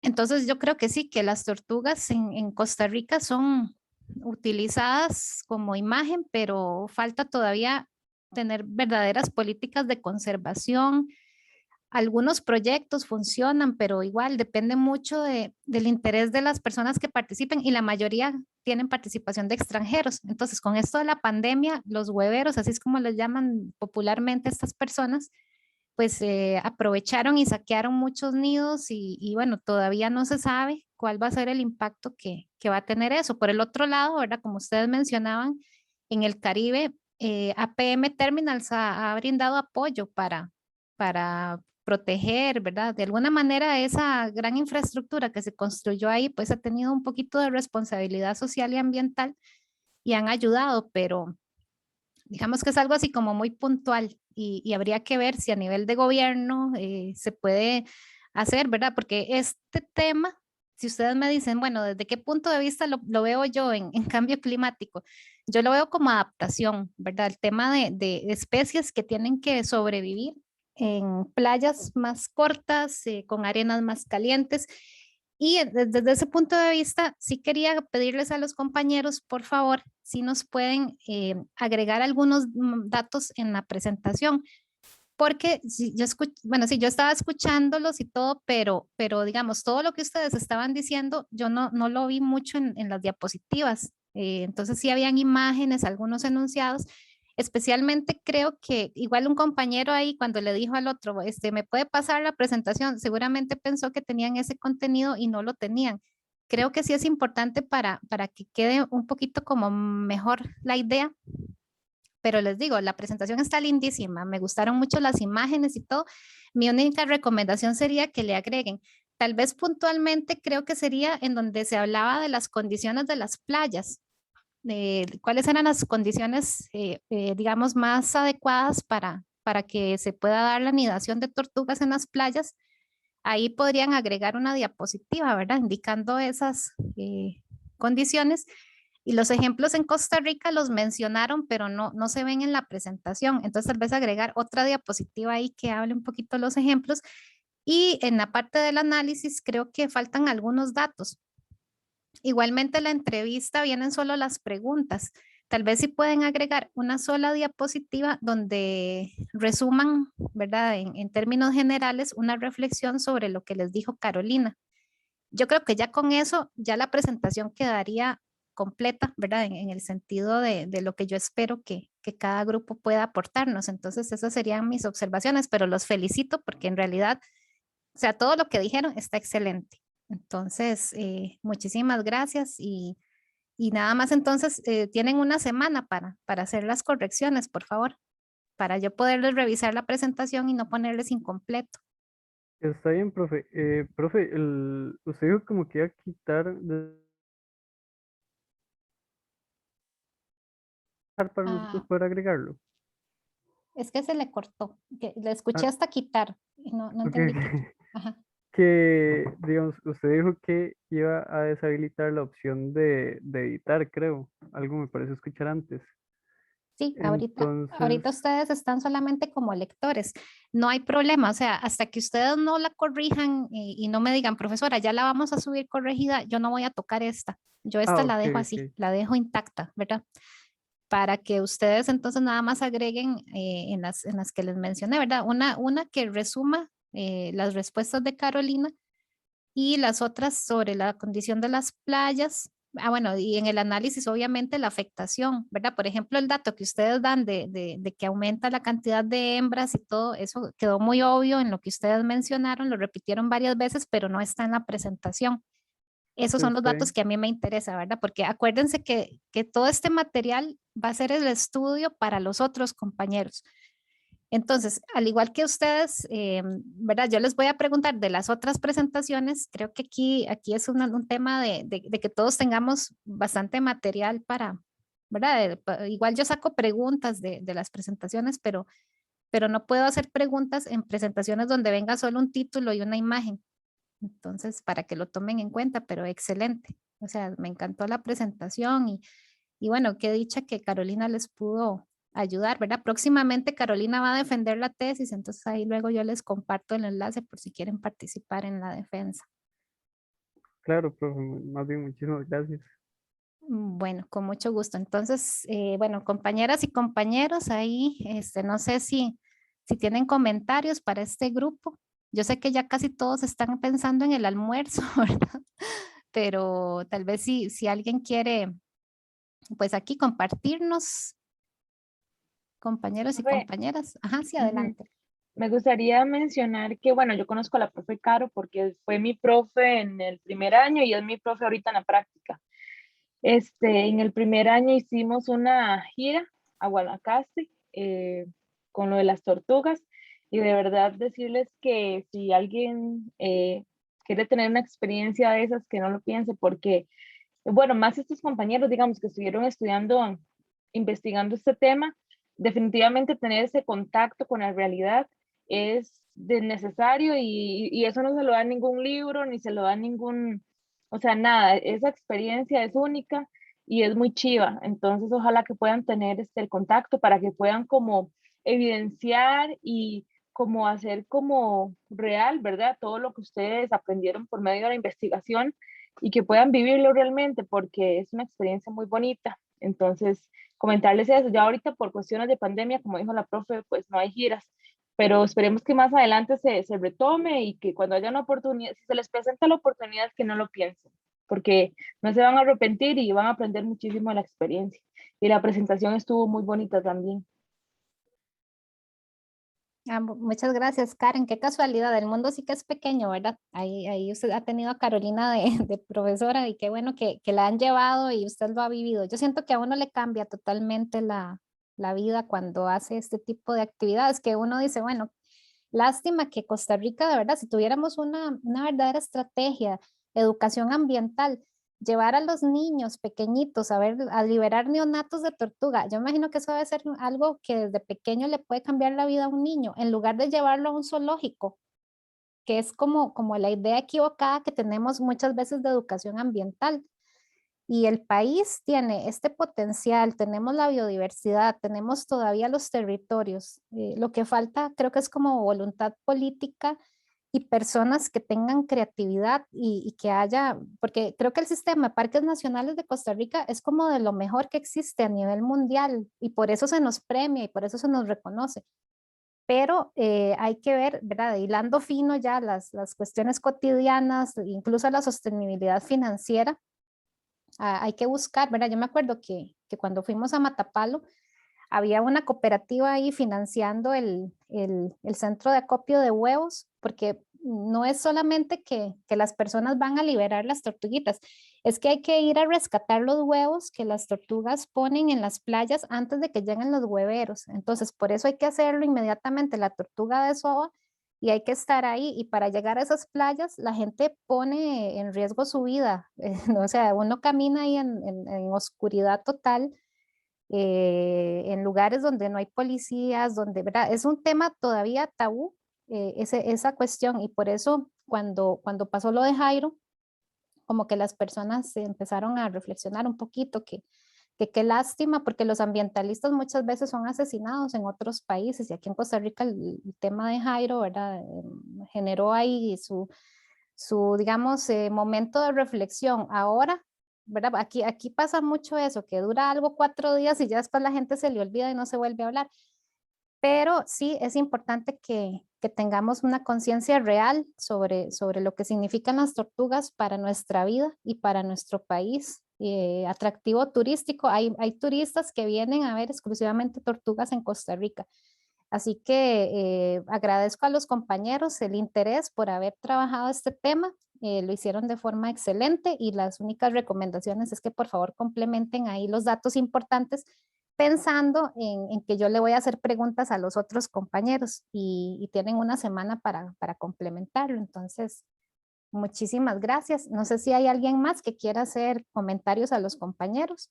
Entonces, yo creo que sí, que las tortugas en Costa Rica son utilizadas como imagen, pero falta todavía tener verdaderas políticas de conservación. Algunos proyectos funcionan, pero igual depende mucho del interés de las personas que participen y la mayoría tienen participación de extranjeros. Entonces, con esto de la pandemia, los hueveros, así es como les llaman popularmente a estas personas, pues aprovecharon y saquearon muchos nidos y bueno, todavía no se sabe cuál va a ser el impacto que va a tener eso. Por el otro lado, ¿verdad? Como ustedes mencionaban, en el Caribe, APM Terminals ha brindado apoyo para proteger, ¿verdad? De alguna manera esa gran infraestructura que se construyó ahí, pues ha tenido un poquito de responsabilidad social y ambiental y han ayudado, pero digamos que es algo así como muy puntual y habría que ver si a nivel de gobierno se puede hacer, ¿verdad? Porque este tema, si ustedes me dicen, bueno, ¿desde qué punto de vista lo veo yo en cambio climático? Yo lo veo como adaptación, ¿verdad? El tema de especies que tienen que sobrevivir en playas más cortas, con arenas más calientes. Y desde ese punto de vista, sí quería pedirles a los compañeros, por favor, si nos pueden agregar algunos datos en la presentación, porque si yo bueno, sí, yo estaba escuchándolos y todo, pero digamos, todo lo que ustedes estaban diciendo, yo no lo vi mucho en las diapositivas. Entonces sí habían imágenes, algunos enunciados. Especialmente creo que igual un compañero ahí cuando le dijo al otro, ¿me puede pasar la presentación? Seguramente pensó que tenían ese contenido y no lo tenían. Creo que sí es importante para que quede un poquito como mejor la idea, pero les digo, la presentación está lindísima, me gustaron mucho las imágenes y todo. Mi única recomendación sería que le agreguen, tal vez puntualmente creo que sería en donde se hablaba de las condiciones de las playas, de cuáles eran las condiciones, digamos, más adecuadas para que se pueda dar la anidación de tortugas en las playas. Ahí podrían agregar una diapositiva, ¿verdad? Indicando esas condiciones. Y los ejemplos en Costa Rica los mencionaron, pero no se ven en la presentación. Entonces, tal vez agregar otra diapositiva ahí que hable un poquito los ejemplos. Y en la parte del análisis, creo que faltan algunos datos. Igualmente, la entrevista vienen solo las preguntas. Tal vez si pueden agregar una sola diapositiva donde resuman, ¿verdad? En términos generales, una reflexión sobre lo que les dijo Carolina. Yo creo que ya con eso, ya la presentación quedaría completa, ¿verdad? En el sentido de lo que yo espero que cada grupo pueda aportarnos. Entonces, esas serían mis observaciones, pero los felicito porque en realidad, o sea, todo lo que dijeron está excelente. Entonces, muchísimas gracias y nada más entonces tienen una semana para hacer las correcciones, por favor, para yo poderles revisar la presentación y no ponerles incompleto. Está bien, profe. Profe, usted dijo como que iba a quitar para nosotros poder agregarlo. Es que se le cortó, que le escuché hasta quitar, y no entendí qué. Ajá. Que, digamos, usted dijo que iba a deshabilitar la opción de editar, creo. Algo me parece escuchar antes. Sí, ahorita ustedes están solamente como lectores. No hay problema, o sea, hasta que ustedes no la corrijan y no me digan, profesora, ya la vamos a subir corregida, yo no voy a tocar esta. Yo esta la dejo así, la dejo intacta, ¿verdad? Para que ustedes entonces nada más agreguen en las que les mencioné, ¿verdad? Una que resuma las respuestas de Carolina y las otras sobre la condición de las playas. Bueno, y en el análisis obviamente la afectación, ¿verdad? Por ejemplo, el dato que ustedes dan de que aumenta la cantidad de hembras y todo, eso quedó muy obvio en lo que ustedes mencionaron, lo repitieron varias veces, pero no está en la presentación. Esos son los datos que a mí me interesa, ¿verdad? Porque acuérdense que todo este material va a ser el estudio para los otros compañeros. Entonces, al igual que ustedes, ¿verdad? Yo les voy a preguntar de las otras presentaciones. Creo que aquí es un tema de que todos tengamos bastante material ¿verdad? Igual yo saco preguntas de las presentaciones, pero no puedo hacer preguntas en presentaciones donde venga solo un título y una imagen. Entonces, para que lo tomen en cuenta, pero excelente. O sea, me encantó la presentación y bueno, qué dicha que Carolina les pudo ayudar, ¿verdad? Próximamente Carolina va a defender la tesis, entonces ahí luego yo les comparto el enlace por si quieren participar en la defensa. Claro, profe, más bien muchísimas gracias. Bueno, con mucho gusto. Entonces, bueno, compañeras y compañeros, ahí, no sé si tienen comentarios para este grupo. Yo sé que ya casi todos están pensando en el almuerzo, ¿verdad? Pero tal vez si alguien quiere, pues aquí compartirnos, compañeros y Profe, compañeras. Ajá, sí, ujú. adelante. Me gustaría mencionar que, bueno, yo conozco a la profe Caro porque fue mi profe en el primer año y es mi profe ahorita en la práctica. En el primer año hicimos una gira a Guanacaste con lo de las tortugas y de verdad decirles que si alguien quiere tener una experiencia de esas, que no lo piense porque, bueno, más estos compañeros, digamos, que estuvieron estudiando, investigando este tema, definitivamente tener ese contacto con la realidad es necesario y eso no se lo da en ningún libro, ni se lo da en ningún, o sea, nada, esa experiencia es única y es muy chiva. Entonces, ojalá que puedan tener el contacto para que puedan como evidenciar y como hacer como real, ¿verdad? Todo lo que ustedes aprendieron por medio de la investigación y que puedan vivirlo realmente porque es una experiencia muy bonita. Entonces, comentarles eso. Ya ahorita por cuestiones de pandemia, como dijo la profe, pues no hay giras, pero esperemos que más adelante se retome y que cuando haya una oportunidad, si se les presenta la oportunidad, que no lo piensen, porque no se van a arrepentir y van a aprender muchísimo de la experiencia. Y la presentación estuvo muy bonita también. Muchas gracias, Karen. Qué casualidad, el mundo sí que es pequeño, ¿verdad? Ahí usted ha tenido a Carolina de profesora y qué bueno que la han llevado y usted lo ha vivido. Yo siento que a uno le cambia totalmente la vida cuando hace este tipo de actividades, que uno dice, bueno, lástima que Costa Rica, de verdad, si tuviéramos una verdadera estrategia, educación ambiental, llevar a los niños pequeñitos a liberar neonatos de tortuga. Yo imagino que eso debe ser algo que desde pequeño le puede cambiar la vida a un niño, en lugar de llevarlo a un zoológico, que es como la idea equivocada que tenemos muchas veces de educación ambiental. Y el país tiene este potencial, tenemos la biodiversidad, tenemos todavía los territorios. Lo que falta creo que es como voluntad política y personas que tengan creatividad y que haya, porque creo que el sistema de parques nacionales de Costa Rica es como de lo mejor que existe a nivel mundial y por eso se nos premia y por eso se nos reconoce. Pero hay que ver, ¿verdad? Hilando fino ya las cuestiones cotidianas, incluso la sostenibilidad financiera. Hay que buscar, ¿verdad? Yo me acuerdo que cuando fuimos a Matapalo, había una cooperativa ahí financiando el centro de acopio de huevos, porque no es solamente que las personas van a liberar las tortuguitas, es que hay que ir a rescatar los huevos que las tortugas ponen en las playas antes de que lleguen los hueveros. Entonces, por eso hay que hacerlo inmediatamente la tortuga desova y hay que estar ahí. Y para llegar a esas playas, la gente pone en riesgo su vida. O sea, uno camina ahí en oscuridad total en lugares donde no hay policías, donde, ¿verdad? Es un tema todavía tabú, esa cuestión, y por eso cuando pasó lo de Jairo, como que las personas se empezaron a reflexionar un poquito, que qué lástima, porque los ambientalistas muchas veces son asesinados en otros países, y aquí en Costa Rica el tema de Jairo, ¿verdad? Generó ahí digamos, momento de reflexión. Ahora, ¿verdad? Aquí pasa mucho eso, que dura algo 4 días y ya después la gente se le olvida y no se vuelve a hablar. Pero sí es importante que tengamos una conciencia real sobre lo que significan las tortugas para nuestra vida y para nuestro país. Atractivo turístico, hay turistas que vienen a ver exclusivamente tortugas en Costa Rica. Así que agradezco a los compañeros el interés por haber trabajado este tema. Lo hicieron de forma excelente y las únicas recomendaciones es que por favor complementen ahí los datos importantes pensando en que yo le voy a hacer preguntas a los otros compañeros y tienen una semana para complementarlo. Entonces, muchísimas gracias. No sé si hay alguien más que quiera hacer comentarios a los compañeros.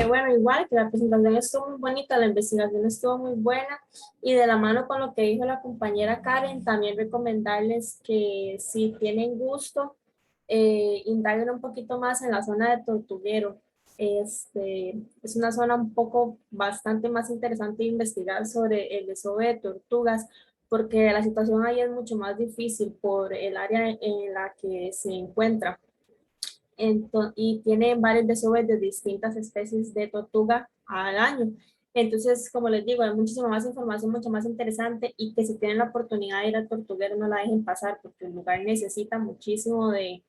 Bueno, igual que la presentación estuvo muy bonita, la investigación estuvo muy buena y de la mano con lo que dijo la compañera Karen, también recomendarles que si tienen gusto, indaguen un poquito más en la zona de Tortuguero. Es una zona un poco bastante más interesante de investigar sobre el desove de tortugas, porque la situación ahí es mucho más difícil por el área en la que se encuentra. Y tiene varios desoves de distintas especies de tortuga al año. Entonces, como les digo, hay muchísima más información, mucho más interesante, y que si tienen la oportunidad de ir al Tortuguero no la dejen pasar, porque el lugar necesita muchísimo de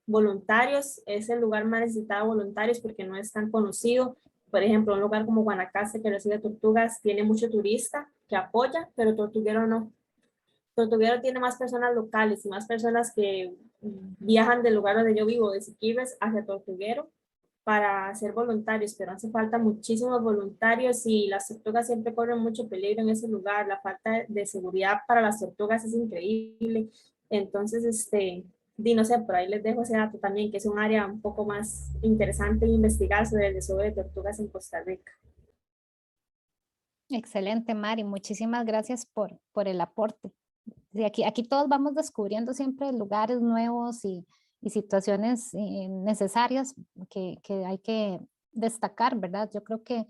voluntarios. Es el lugar más necesitado de voluntarios porque no es tan conocido. Por ejemplo, un lugar como Guanacaste, que recibe tortugas, tiene mucho turista que apoya, pero Tortuguero no. Tortuguero tiene más personas locales y más personas que viajan del lugar donde yo vivo, de Siquirres, hacia Tortuguero para ser voluntarios, pero hace falta muchísimos voluntarios y las tortugas siempre corren mucho peligro en ese lugar. La falta de seguridad para las tortugas es increíble. Entonces, no sé, por ahí les dejo ese dato también, que es un área un poco más interesante de investigar sobre el desove de tortugas en Costa Rica. Excelente, Mari. Muchísimas gracias por el aporte. Sí, aquí todos vamos descubriendo siempre lugares nuevos y situaciones necesarias que hay que destacar, ¿verdad? Yo creo que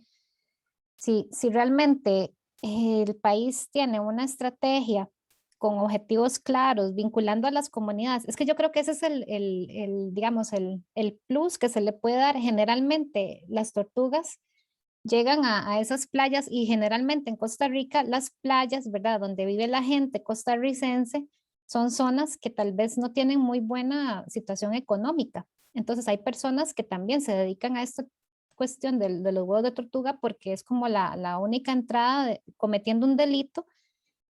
si realmente el país tiene una estrategia con objetivos claros, vinculando a las comunidades, es que yo creo que ese es digamos, el plus que se le puede dar. Generalmente las tortugas llegan a esas playas y generalmente en Costa Rica las playas, ¿verdad? Donde vive la gente costarricense son zonas que tal vez no tienen muy buena situación económica. Entonces hay personas que también se dedican a esta cuestión de los huevos de tortuga porque es como la única entrada cometiendo un delito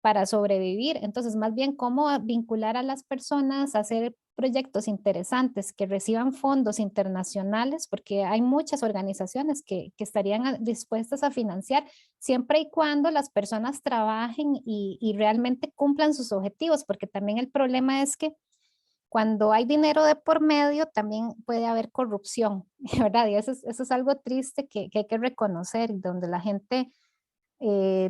para sobrevivir. Entonces, más bien cómo vincular a las personas a hacer proyectos interesantes que reciban fondos internacionales, porque hay muchas organizaciones que estarían dispuestas a financiar siempre y cuando las personas trabajen y realmente cumplan sus objetivos, porque también el problema es que cuando hay dinero de por medio también puede haber corrupción, ¿verdad? Y eso es algo triste que hay que reconocer, donde la gente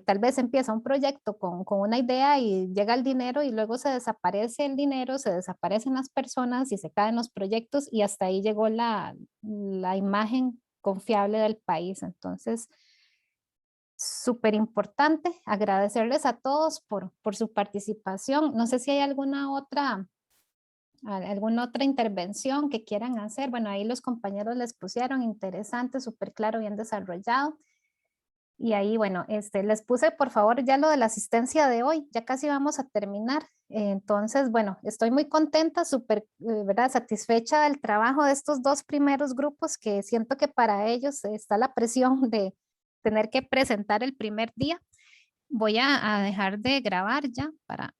tal vez empieza un proyecto con una idea y llega el dinero y luego se desaparece el dinero, se desaparecen las personas y se caen los proyectos y hasta ahí llegó la imagen confiable del país. Entonces, súper importante agradecerles a todos por su participación. No sé si hay alguna otra intervención que quieran hacer. Bueno, ahí los compañeros les pusieron interesante, súper claro, bien desarrollado. Y ahí, bueno, les puse por favor ya lo de la asistencia de hoy, ya casi vamos a terminar. Entonces, bueno, estoy muy contenta, súper, ¿verdad? Satisfecha del trabajo de estos dos primeros grupos que siento que para ellos está la presión de tener que presentar el primer día. Voy a dejar de grabar ya para